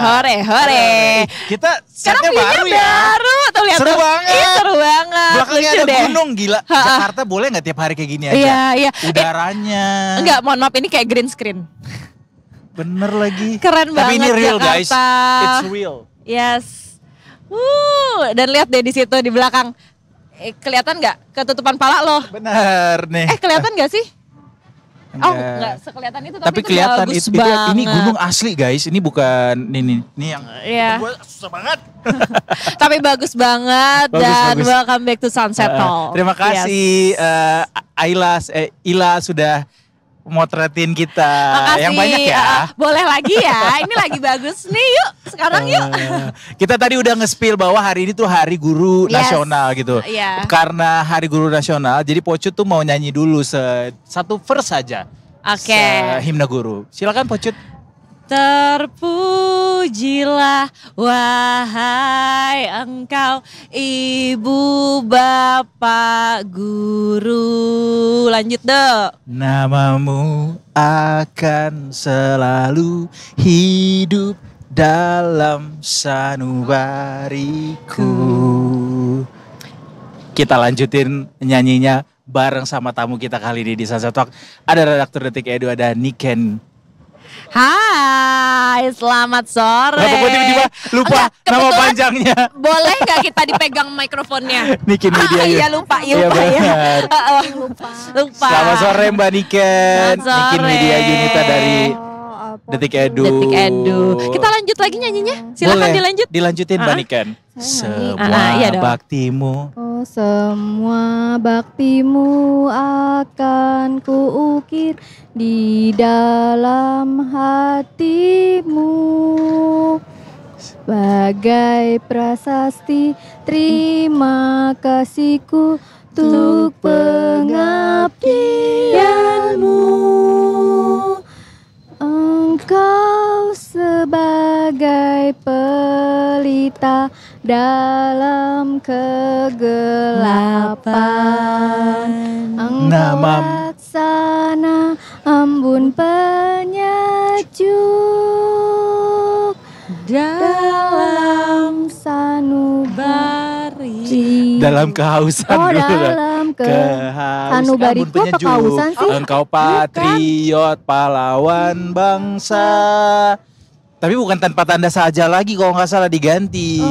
hore-hore. Kita setnya baru ya. Baru tuh lihat seru tuh. banget. Seru banget. Belakangnya ada gunung gila. Jakarta boleh gak tiap hari kayak gini aja? Iya. Udaranya. Enggak, mohon maaf ini kayak green screen. Bener lagi. Keren banget. Tapi ini real Jakarta. guys. It's real. Yes. Dan lihat deh di situ di belakang. Kelihatan nggak ketutupan pala lo? Bener nih. Kelihatan nggak sih? Enggak. Oh, enggak sekelihatan itu tapi itu kelihatan bagus itu banget. ini gunung asli guys. Ini bukan ini yang gue susah banget. Tapi bagus banget dan welcome back to Sunset Talk. Terima kasih Ila sudah motretin kita. Makasih. Yang banyak ya. Boleh lagi ya. Ini lagi bagus nih. Yuk, sekarang yuk. Kita tadi udah nge-spill bahwa hari ini tuh Hari Guru Nasional gitu. Karena Hari Guru Nasional, jadi Pocut tuh mau nyanyi dulu satu verse saja. Oke. Himne Guru. Silakan Pocut. Terpujilah wahai engkau ibu bapak guru. Lanjut deh. Namamu akan selalu hidup dalam sanubariku. Kita lanjutin nyanyinya bareng sama tamu kita kali ini di Sunset Talk. Ada redaktur Detik Edu, ada Niken. Hai, selamat sore. Kenapa gue tiba-tiba lupa nama panjangnya? Boleh nggak kita dipegang mikrofonnya? Niken Media. Iya lupa. Lupa. Selamat sore Mbak Niken. Niken Media Unita dari Detik Edu. Detik Edu. Kita lanjut lagi nyanyinya. Silakan dilanjut. Dilanjutin Mbak Niken. Semua baktimu. Oh, semua baktimu akan kuukir di dalam hatimu. Sebagai prasasti terima kasihku untuk pengabdianmu. Engkau sebagai pelita dalam kegelapan. Engkau laksana embun penyejuk dalam sanubari. Dalam kehausan dalam sanubari itu apa kehausan sih? Engkau patriot, pahlawan bangsa. Tapi bukan tanpa tanda saja lagi kalau nggak salah diganti.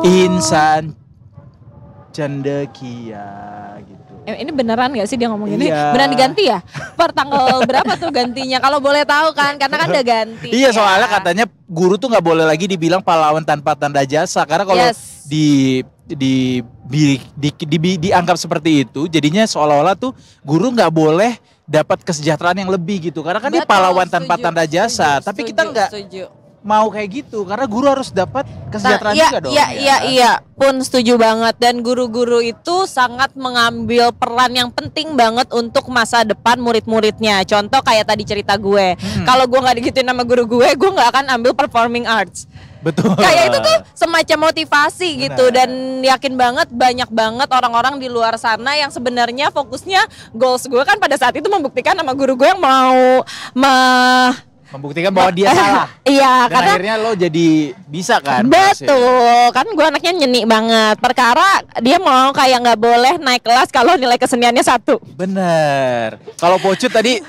Insan cendekia gitu. Ini beneran gak sih dia ngomong ini? Iya. Beneran diganti ya? Per tanggal berapa tuh gantinya? Kalau boleh tahu kan, karena kan udah ganti. Iya, soalnya katanya guru tuh nggak boleh lagi dibilang pahlawan tanpa tanda jasa, karena kalau dianggap seperti itu, jadinya seolah-olah tuh guru nggak boleh dapat kesejahteraan yang lebih gitu, karena kan dia pahlawan tanpa tanda jasa. Tapi kita nggak mau kayak gitu, karena guru harus dapat kesejahteraan juga dong. Iya, pun setuju banget. Dan guru-guru itu sangat mengambil peran yang penting banget untuk masa depan murid-muridnya. Contoh kayak tadi cerita gue, kalau gue nggak digituin sama guru gue nggak akan ambil performing arts. Betul. Kayak itu tuh semacam motivasi gitu. Dan yakin banget banyak banget orang-orang di luar sana yang sebenarnya fokusnya goals gue kan pada saat itu membuktikan sama guru gue yang mau membuktikan bahwa dia salah. Iya, dan karena akhirnya lo jadi bisa kan. Betul, kan gue anaknya nyeni banget. Perkara dia mau kayak nggak boleh naik kelas kalau nilai keseniannya 1. Bener. Kalau Pocut tadi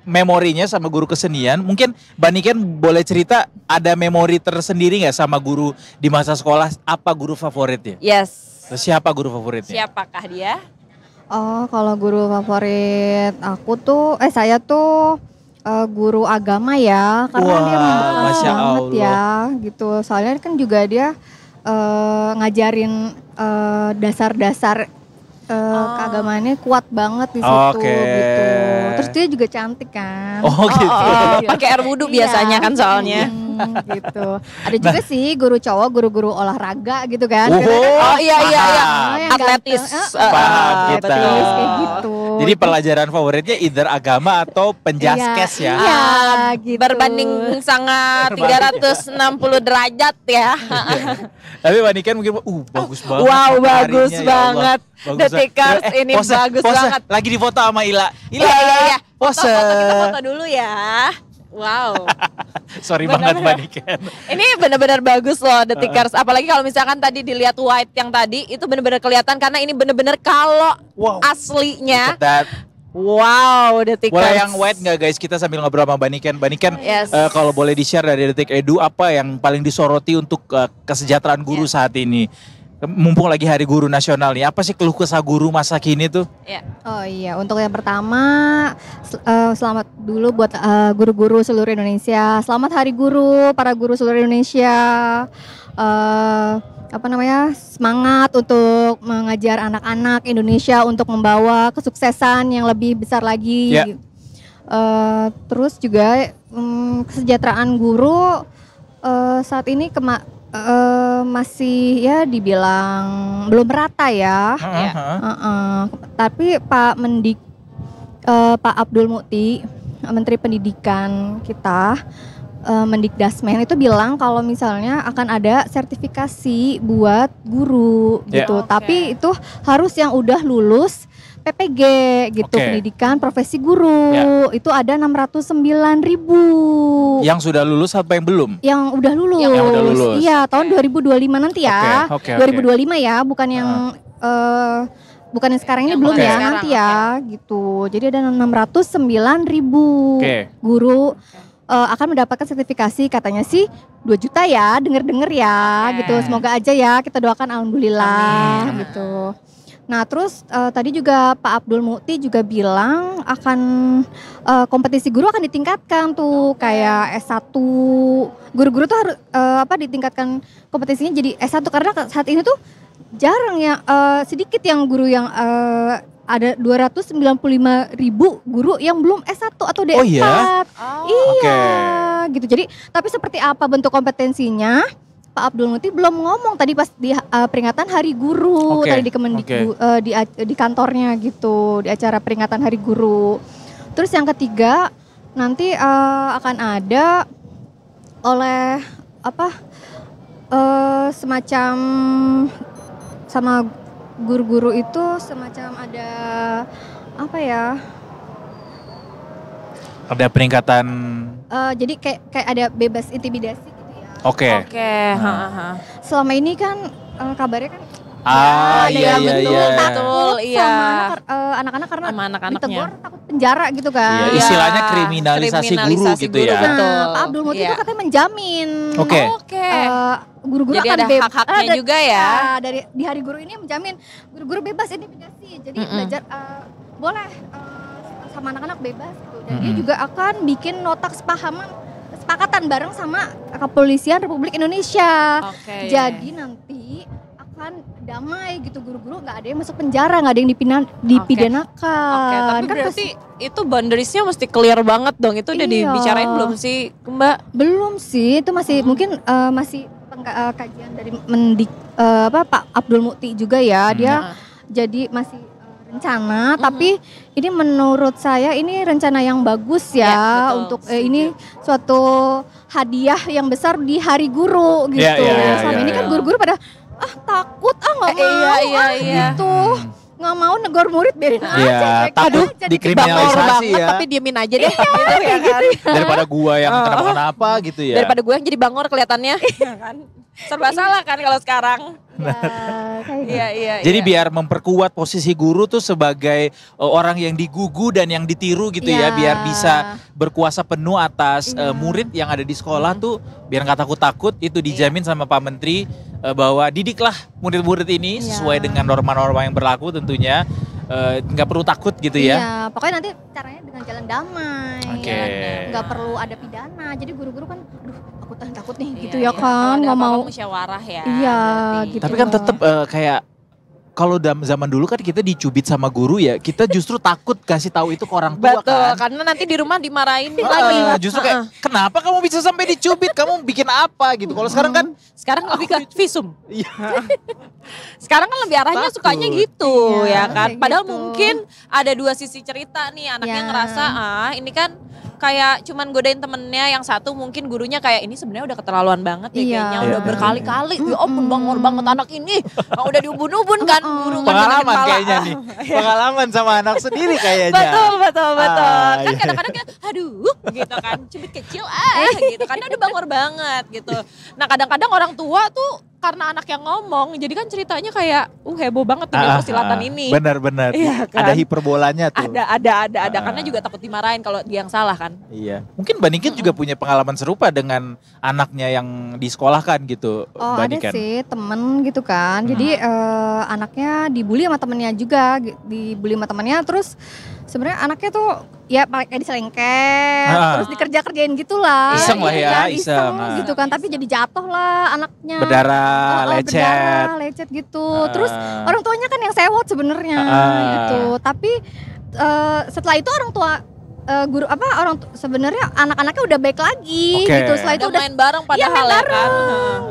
memorinya sama guru kesenian, mungkin Baniken boleh cerita ada memori tersendiri nggak sama guru di masa sekolah? Apa guru favoritnya? Yes. Terus siapa guru favoritnya? Siapakah dia? Oh, kalau guru favorit aku tuh, saya tuh guru agama ya, karena dia membekas banget ya, gitu. Soalnya kan juga dia ngajarin dasar-dasar keagamaannya kuat banget di situ, gitu. Terus dia juga cantik kan. Oh gitu. Pakai air wudhu biasanya kan soalnya. Gitu. Ada juga sih guru cowok, guru-guru olahraga gitu kan. Oh iya. Atletis. Paham kita. Kayak gitu. Jadi pelajaran favoritnya either agama atau penjaskes ya. Iya, gitu. Berbanding sangat 360 derajat ya. Tapi Baniken mungkin bagus banget. Wow, bagus banget. Detikers ini pose, bagus pose. banget. Lagi difoto sama Ila. Iya. Pose. Kita foto dulu ya. Wow. Sorry banget Baniken. Ini benar-benar bagus loh Detikers. Apalagi kalau misalkan tadi dilihat white yang tadi itu benar-benar kelihatan karena ini benar-benar kalau aslinya. Wow, Detikers. Boleh yang white nggak guys? Kita sambil ngobrol sama Baniken. Baniken, kalau boleh di-share dari Detik Edu apa yang paling disoroti untuk kesejahteraan guru saat ini? Mumpung lagi Hari Guru Nasional nih, apa sih keluh kesah guru masa kini tuh? Oh iya, untuk yang pertama selamat dulu buat guru-guru seluruh Indonesia. Selamat Hari Guru, para guru seluruh Indonesia. Semangat untuk mengajar anak-anak Indonesia untuk membawa kesuksesan yang lebih besar lagi. Terus juga kesejahteraan guru saat ini masih ya dibilang belum merata ya. Tapi Pak Abdul Mukti, Menteri Pendidikan kita, Mendikdasmen itu bilang kalau misalnya akan ada sertifikasi buat guru gitu. Tapi itu harus yang udah lulus PPG gitu, pendidikan profesi guru. Itu ada 609.000. Yang sudah lulus apa yang belum? Yang udah lulus. Yang udah lulus. Iya, tahun 2025 nanti ya. 2025 ya, bukan yang bukan yang sekarang ini belum ya, nanti ya gitu. Jadi ada 609.000 guru akan mendapatkan sertifikasi, katanya sih 2 juta ya, denger ya gitu. Semoga aja ya, kita doakan alhamdulillah gitu. Nah terus tadi juga Pak Abdul Mukti juga bilang akan kompetisi guru akan ditingkatkan tuh, kayak S1. Guru-guru tuh harus ditingkatkan kompetisinya jadi S1 karena saat ini tuh jarang ya, sedikit yang guru yang ada 295.000 guru yang belum S1 atau D4. Iya, gitu. Jadi tapi seperti apa bentuk kompetensinya? Pak Abdul Mukti belum ngomong tadi pas di peringatan Hari Guru tadi di Kemendikbud di kantornya gitu, di acara peringatan Hari Guru. Terus yang ketiga nanti akan ada oleh semacam sama guru-guru itu semacam ada apa ya? Ada peningkatan. Jadi kayak ada bebas intimidasi gitu ya. Oke. Selama ini kan kabarnya kan. Iya. Betul, iya. Sama anak-anak karena ditegur takut penjara gitu kan. Iya, istilahnya kriminalisasi guru gitu ya. Betul. Pak Abdul Muti itu katanya menjamin. Oke. Guru-guru jadi akan ada hak-haknya juga ya. Dari di Hari Guru ini menjamin guru-guru bebas intimidasi. Jadi belajar boleh sama anak-anak bebas gitu. Dan dia juga akan bikin nota kesepakatan bareng sama Kepolisian Republik Indonesia. Jadi nanti akan damai gitu, guru-guru nggak ada yang masuk penjara, nggak ada yang dipidanakan. Tapi kan berarti itu boundariesnya mesti clear banget dong. Itu udah dibicarain belum sih Mbak? Belum sih, itu masih mungkin masih kajian dari Pak Abdul Muti juga ya. Dia jadi masih rencana, tapi ini menurut saya ini rencana yang bagus ya, untuk ini suatu hadiah yang besar di Hari Guru gitu. Selama ini kan guru-guru pada takut nggak mau gitu, nggak mau negor murid biarin aja. Takut dikriminalisasi ya. Tapi diemin aja deh. Daripada gua yang kenapa-kenapa gitu ya. Daripada gua yang jadi bangor kelihatannya. Serba salah kan kalau sekarang. Jadi biar memperkuat posisi guru tuh sebagai orang yang digugu dan yang ditiru gitu ya, biar bisa berkuasa penuh atas murid yang ada di sekolah tuh, biar nggak takut-takut. Itu dijamin sama Pak Menteri bahwa didiklah murid-murid ini sesuai dengan norma-norma yang berlaku tentunya. Nggak perlu takut gitu ya. Iya, pokoknya nanti caranya dengan jalan damai. Nggak perlu ada pidana. Jadi guru-guru kan takut nih gitu ya kan, nggak mau musyawarah ya. Iya gitu. Tapi kan tetap kayak kalau zaman dulu kan kita dicubit sama guru ya, kita justru takut kasih tahu itu ke orang tua. Betul, kan. karena nanti di rumah dimarahin lagi. Justru kayak kenapa kamu bisa sampai dicubit, kamu bikin apa gitu. Kalau sekarang kan lebih ke visum. Sekarang kan lebih arahnya sukanya gitu ya kan. Padahal mungkin ada dua sisi cerita nih, anaknya ngerasa ini kan kayak cuman godain temennya, yang satu mungkin gurunya kayak ini sebenarnya udah keterlaluan banget ya kayaknya, udah berkali-kali, ya ampun bangor banget anak ini, udah diubun-ubun kan guru. Pengalaman kayaknya nih, pengalaman sama anak sendiri kayaknya. Betul. Kan kadang-kadang kayak aduh gitu kan, cubit kecil gitu, karena udah bangor banget gitu. Nah kadang-kadang orang tua tuh karena anak yang ngomong, jadi kan ceritanya kayak heboh banget tuh persilatan ini. Benar. Iya, kan? Ada hiperbolanya tuh. Ada karena juga takut dimarahin kalau dia yang salah kan. Iya. Mungkin Mbak Niken juga punya pengalaman serupa dengan anaknya yang disekolahkan gitu. Mbak Niken. Ada sih temen gitu kan. Jadi anaknya dibully sama temennya juga, dibully sama temennya, terus sebenarnya anaknya tuh ya kayak diselengket, terus dikerja-kerjain gitulah. Iseng lah ya, iseng gitu kan. Tapi jadi jatuh lah anaknya. Berdarah, lecet gitu. Terus orang tuanya kan yang sewot sebenarnya gitu. Tapi setelah itu orang tua sebenarnya anak-anaknya udah baik lagi gitu. Setelah itu udah main bareng padahal ya kan.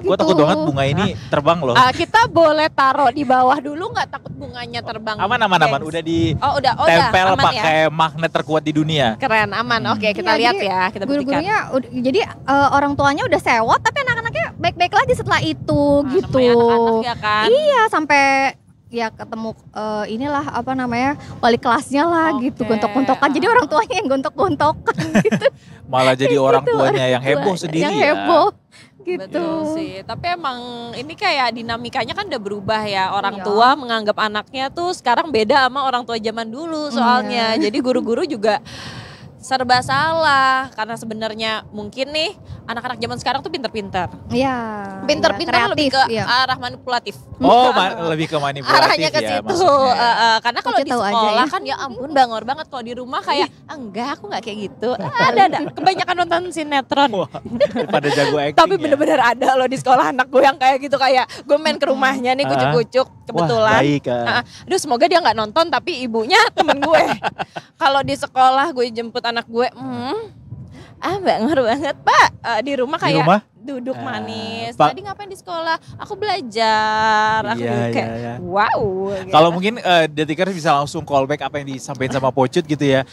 Gue takut banget bunga ini terbang loh. Kita boleh taruh di bawah dulu nggak, takut bunganya terbang? Aman. Udah di tempel pakai magnet terkuat di dunia. Keren, aman. Oke, kita lihat ya. Kita guru-gurunya jadi orang tuanya udah sewot, tapi anak-anaknya baik-baik lagi setelah itu gitu. Anak-anak ya kan. Iya, sampai ya ketemu wali kelasnya lah gitu, gontok-gontokan. Jadi orang tuanya yang gontok-gontokan gitu. Malah jadi orang tuanya yang heboh sendiri yang heboh gitu. Betul sih, tapi emang ini kayak dinamikanya kan udah berubah ya. Orang tua menganggap anaknya tuh sekarang beda sama orang tua zaman dulu soalnya. Jadi guru-guru juga serba salah, karena sebenarnya mungkin nih anak-anak zaman sekarang tuh pinter-pinter. Iya. Pinter-pinter lebih ke arah manipulatif. Lebih ke manipulatif. Arahnya ke situ. Karena kalau di sekolah kan ya ampun bangor banget, kalau di rumah kayak enggak, aku nggak kayak gitu. Ada. Kebanyakan nonton sinetron. Pada jago acting. Tapi bener-bener ada loh di sekolah anak gue yang kayak gitu, kayak gue main ke rumahnya nih kucuk-kucuk kebetulan. Baik. Aduh semoga dia nggak nonton, tapi ibunya temen gue. Kalau di sekolah gue jemput anak gue, Mbak ngaruh banget Pak, di rumah kayak di rumah? Duduk manis. Tadi ngapain di sekolah? Aku belajar. Aku kayak wow. Gitu. Kalau mungkin Detikers bisa langsung callback apa yang disampaikan sama Pocut gitu ya.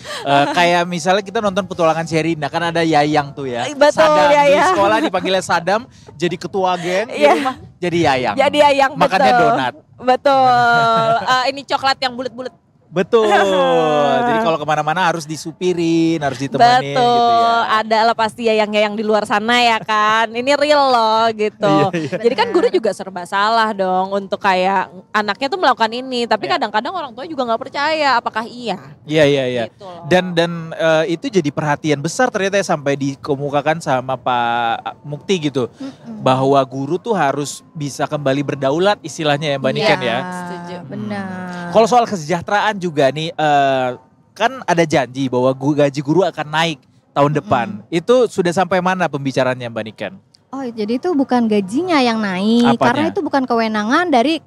Kayak misalnya kita nonton Petualangan Sherina kan ada Yayang tuh ya. Betul, Sadam Yayang. di sekolah dipanggilnya Sadam, jadi ketua geng di rumah jadi Yayang. Jadi Yayang, makannya betul. donat. Betul. Ini coklat yang bulat-bulat. Betul. Jadi kalau kemana-mana harus disupirin, harus ditemenin betul. gitu ya. Ada lah pasti yang di luar sana ya kan. Ini real loh gitu. Jadi kan guru juga serba salah dong untuk kayak anaknya tuh melakukan ini. Tapi kadang-kadang orang tua juga nggak percaya apakah iya. Iya. Gitu Dan itu jadi perhatian besar ternyata ya sampai dikemukakan sama Pak Mukti gitu. Bahwa guru tuh harus bisa kembali berdaulat istilahnya ya Mbak Niken ya. Setuju. Benar. Kalau soal kesejahteraan juga nih, kan ada janji bahwa gaji guru akan naik tahun depan. Itu sudah sampai mana pembicaranya Mbak Niken? Oh, jadi itu bukan gajinya yang naik, karena itu bukan kewenangan dari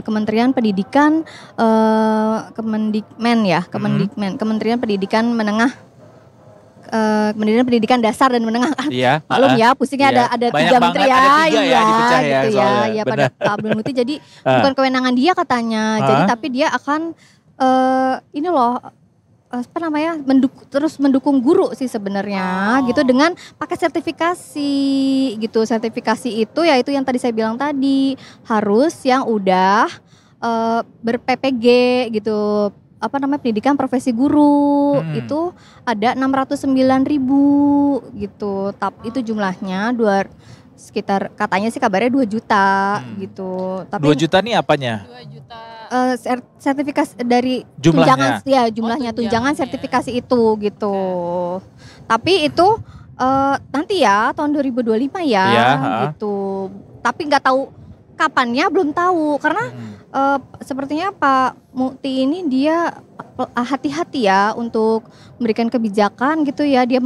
Kementerian Pendidikan, Kemendikmen ya, Kementerian Pendidikan Menengah. Kementerian Pendidikan Dasar dan Menengah kan. Iya. Maklum ya, pusingnya ada tiga menteri ya, dipecah gitu ya pada Pak Abdul Muti. Jadi bukan kewenangan dia katanya. Jadi tapi dia akan ini loh terus mendukung guru sih sebenarnya gitu dengan pakai sertifikasi gitu. Sertifikasi itu ya itu yang tadi saya bilang tadi harus yang udah ber-PPG gitu. Pendidikan profesi guru itu ada 609.000 gitu. Itu jumlahnya sekitar katanya sih kabarnya 2 juta gitu. Tapi 2 juta nih apanya? 2 juta. Sertifikasi dari jumlahnya. Tunjangan tunjangan tunjangan sertifikasi itu gitu. Tapi itu nanti ya tahun 2025 ya gitu. Tapi nggak tahu kapannya belum tahu karena sepertinya Pak Mukti ini dia hati-hati ya untuk memberikan kebijakan gitu ya. Dia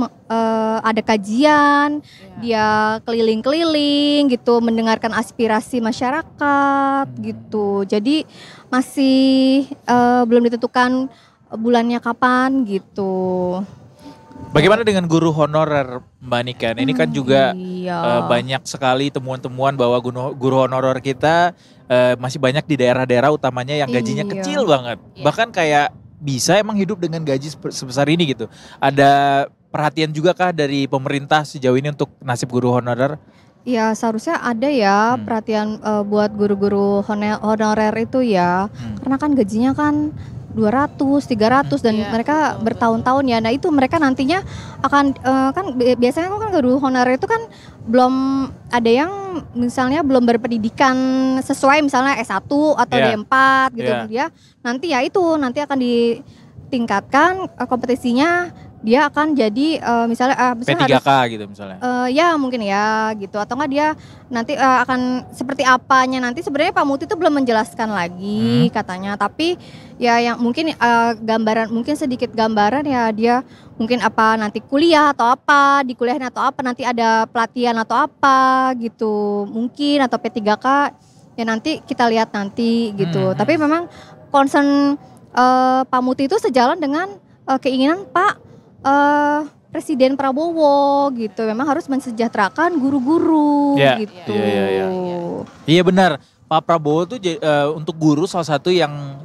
ada kajian, dia keliling-keliling gitu mendengarkan aspirasi masyarakat gitu. Jadi masih belum ditentukan bulannya kapan gitu. Bagaimana dengan guru honorer Mbak Niken? Ini kan juga banyak sekali temuan-temuan bahwa guru honorer kita masih banyak di daerah-daerah utamanya yang gajinya kecil banget. Bahkan kayak bisa emang hidup dengan gaji sebesar ini gitu. Ada perhatian juga kah dari pemerintah sejauh ini untuk nasib guru honorer? Ya seharusnya ada ya perhatian buat guru-guru honorer itu ya. Karena kan gajinya kan 200, 300 dan mereka bertahun-tahun ya. Nah itu mereka nantinya akan kan biasanya kan guru honorer itu kan belum ada yang misalnya belum berpendidikan sesuai misalnya S1 atau D4 gitu dia. Nanti ya itu nanti akan ditingkatkan kompetisinya. Dia akan jadi misalnya P3K gitu misalnya. Ya mungkin ya gitu atau enggak dia nanti akan seperti apanya nanti sebenarnya Pak Mukti itu belum menjelaskan lagi katanya tapi ya yang mungkin gambaran mungkin sedikit gambaran ya dia mungkin apa nanti kuliah atau apa di kuliahnya atau apa nanti ada pelatihan atau apa gitu mungkin atau P3K ya nanti kita lihat nanti gitu tapi memang concern Pak Mukti itu sejalan dengan keinginan Pak Presiden Prabowo gitu, memang harus mensejahterakan guru-guru gitu. Iya benar, Pak Prabowo tuh untuk guru salah satu yang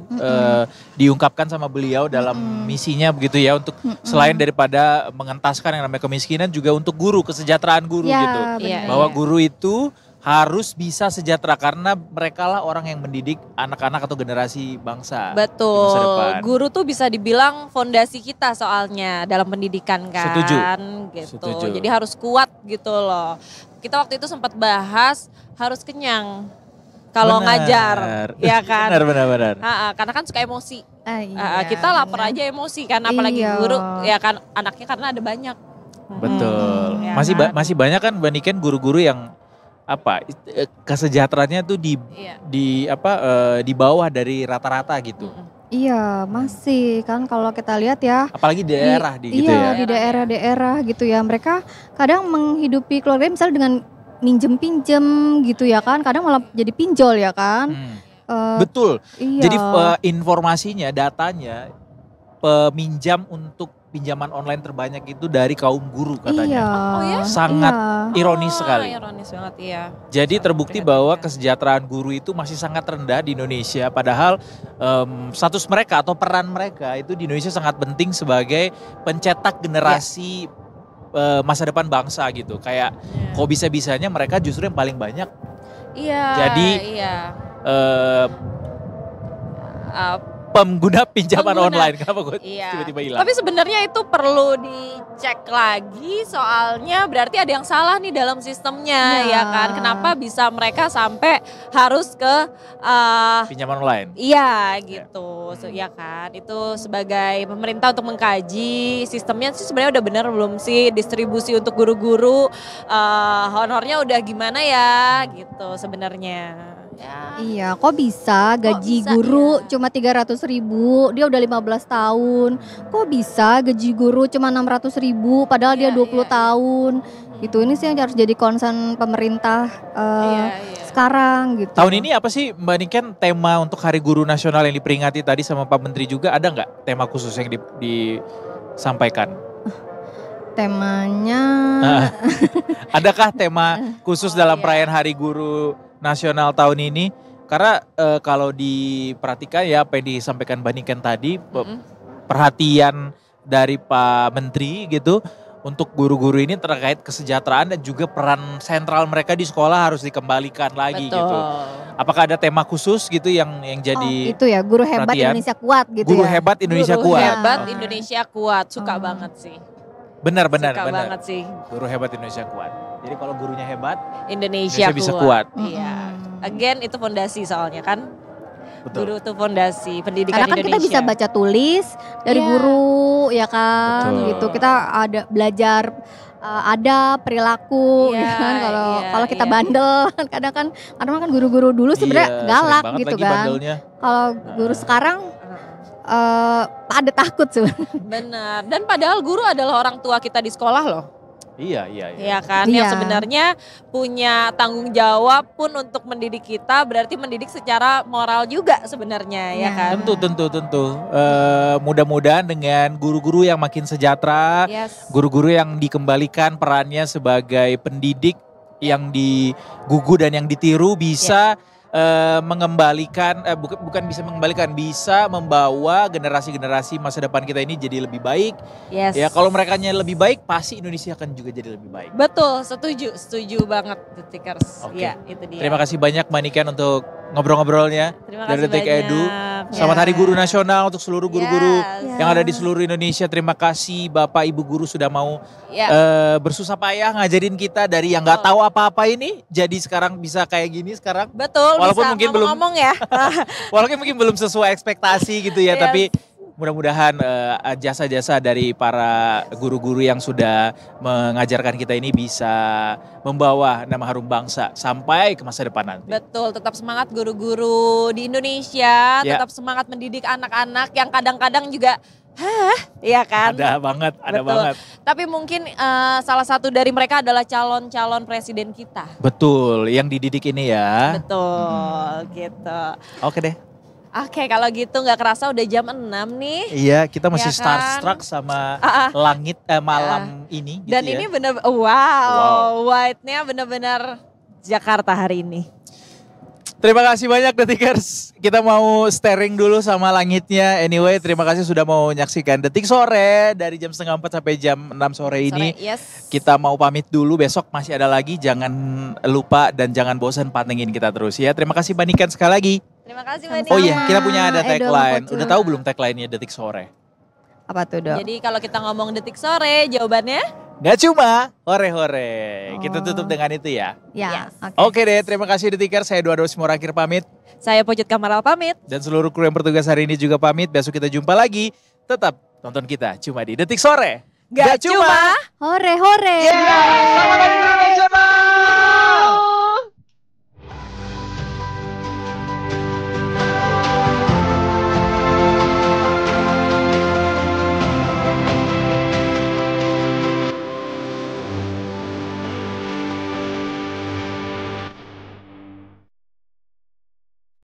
diungkapkan sama beliau dalam misinya begitu ya untuk selain daripada mengentaskan yang namanya kemiskinan juga untuk guru kesejahteraan guru gitu, bahwa guru itu harus bisa sejahtera karena mereka lah orang yang mendidik anak-anak atau generasi bangsa. Betul. Guru tuh bisa dibilang fondasi kita soalnya dalam pendidikan kan. Setuju. Gitu. Setuju. Jadi harus kuat gitu loh. Kita waktu itu sempat bahas harus kenyang kalau ngajar, ya kan? Benar. Karena kan suka emosi. Kita lapar aja emosi kan, apalagi guru, ya kan anaknya karena ada banyak. Betul. Masih banyak kan Mbak Niken guru-guru yang kesejahteraannya tuh di bawah dari rata-rata gitu. Iya masih kan kalau kita lihat ya. Apalagi di daerah gitu ya. Di daerah-daerah gitu ya mereka kadang menghidupi keluarga misalnya dengan minjem-pinjem gitu ya kan. Kadang malah jadi pinjol ya kan. Betul. Iya. Jadi informasinya, datanya peminjam untuk pinjaman online terbanyak itu dari kaum guru katanya. Iya. Oh ya? Sangat ironis sekali. Ironis banget, iya. Jadi terbukti bahwa kesejahteraan guru itu masih sangat rendah di Indonesia. Padahal status mereka atau peran mereka itu di Indonesia sangat penting sebagai pencetak generasi masa depan bangsa gitu. Kayak kok bisa-bisanya mereka justru yang paling banyak. Iya. Jadi pengguna pinjaman online. Kenapa gue tiba-tiba hilang? Tapi sebenarnya itu perlu dicek lagi, soalnya berarti ada yang salah nih dalam sistemnya, ya kan? Kenapa bisa mereka sampai harus ke pinjaman online? Iya gitu, ya kan? Itu sebagai pemerintah untuk mengkaji sistemnya sih sebenarnya udah benar belum sih, distribusi untuk guru-guru honornya udah gimana ya gitu sebenarnya. Ya. Iya, kok bisa gaji guru cuma 300.000, dia udah 15 tahun. Kok bisa gaji guru cuma 600.000 padahal dia 20 tahun. Gitu, ini sih yang harus jadi concern pemerintah sekarang gitu. Tahun ini apa sih Mbak Niken tema untuk Hari Guru Nasional yang diperingati tadi sama Pak Menteri juga, ada nggak tema khusus yang disampaikan? Temanya adakah tema khusus dalam perayaan Hari Guru Nasional tahun ini? Karena kalau diperhatikan ya apa yang disampaikan Mbak Niken tadi, perhatian dari Pak Menteri gitu untuk guru-guru ini terkait kesejahteraan dan juga peran sentral mereka di sekolah harus dikembalikan lagi gitu. Apakah ada tema khusus gitu yang jadi itu ya, guru hebat perhatian? Indonesia kuat gitu. Guru hebat Indonesia kuat. Guru hebat Indonesia kuat, suka banget sih. Benar. Banget sih. Guru hebat Indonesia kuat. Jadi kalau gurunya hebat, Indonesia bisa kuat. Iya. Again itu fondasi soalnya kan. Betul. Guru itu fondasi pendidikan Indonesia. Karena kan kita bisa baca tulis dari guru ya kan. Betul. Gitu. Kita ada belajar ada perilaku gitu kan. Kalau kita bandel kadang kan guru-guru dulu sebenarnya galak gitu kan. Kalau guru sekarang pada takut sebenarnya. Benar. Dan padahal guru adalah orang tua kita di sekolah loh. Iya. Iya kan, yang sebenarnya punya tanggung jawab pun untuk mendidik kita, berarti mendidik secara moral juga sebenarnya, ya kan? Tentu. Mudah-mudahan dengan guru-guru yang makin sejahtera, guru-guru yang dikembalikan perannya sebagai pendidik yang digugu dan yang ditiru bisa mengembalikan, bukan bisa mengembalikan, bisa membawa generasi-generasi masa depan kita ini jadi lebih baik. Ya kalau merekanya lebih baik, pasti Indonesia akan juga jadi lebih baik. Betul, setuju banget Detikers. Ya, itu dia. Terima kasih banyak Mbak Niken untuk ngobrol-ngobrolnya dari Detik Edu. Selamat Hari Guru Nasional untuk seluruh guru-guru yang ada di seluruh Indonesia. Terima kasih Bapak Ibu guru sudah mau bersusah payah ngajarin kita dari yang nggak tahu apa-apa ini, jadi sekarang bisa kayak gini sekarang. Betul. Walaupun bisa mungkin belum ngomong ya. Walaupun mungkin belum sesuai ekspektasi gitu ya, tapi mudah-mudahan jasa-jasa dari para guru-guru yang sudah mengajarkan kita ini bisa membawa nama harum bangsa sampai ke masa depan nanti. Betul, tetap semangat guru-guru di Indonesia, tetap semangat mendidik anak-anak yang kadang-kadang juga iya kan? Ada banget. Tapi mungkin salah satu dari mereka adalah calon-calon presiden kita. Betul, yang dididik ini ya. Betul, gitu. Oke deh. Oke, kalau gitu nggak kerasa udah jam 6 nih. Iya, kita masih starstruck sama langit malam ini. Gitu dan ini bener, wow. White-nya bener-bener Jakarta hari ini. Terima kasih banyak Detikers. Kita mau staring dulu sama langitnya. Anyway, terima kasih sudah mau menyaksikan Detik Sore dari jam 3:30 sampai jam 6 sore ini. Kita mau pamit dulu, besok masih ada lagi. Jangan lupa dan jangan bosan pantengin kita terus ya. Terima kasih Mbak Niken sekali lagi. Terima kasih Mbak Niken. Oh iya, kita punya ada tagline. Udah tahu belum tagline-nya Detik Sore? Apa tuh, Dok? Jadi kalau kita ngomong Detik Sore, jawabannya? Gak cuma hore-hore. Kita tutup dengan itu ya. Oke deh, terima kasih Detikers. Saya Eduardo Simorangkir pamit. Saya Pojot Kamaral pamit. Dan seluruh kru yang bertugas hari ini juga pamit. Besok kita jumpa lagi. Tetap tonton kita cuma di Detik Sore. Gak cuma hore-hore. Selamat Hari Guru Nasional.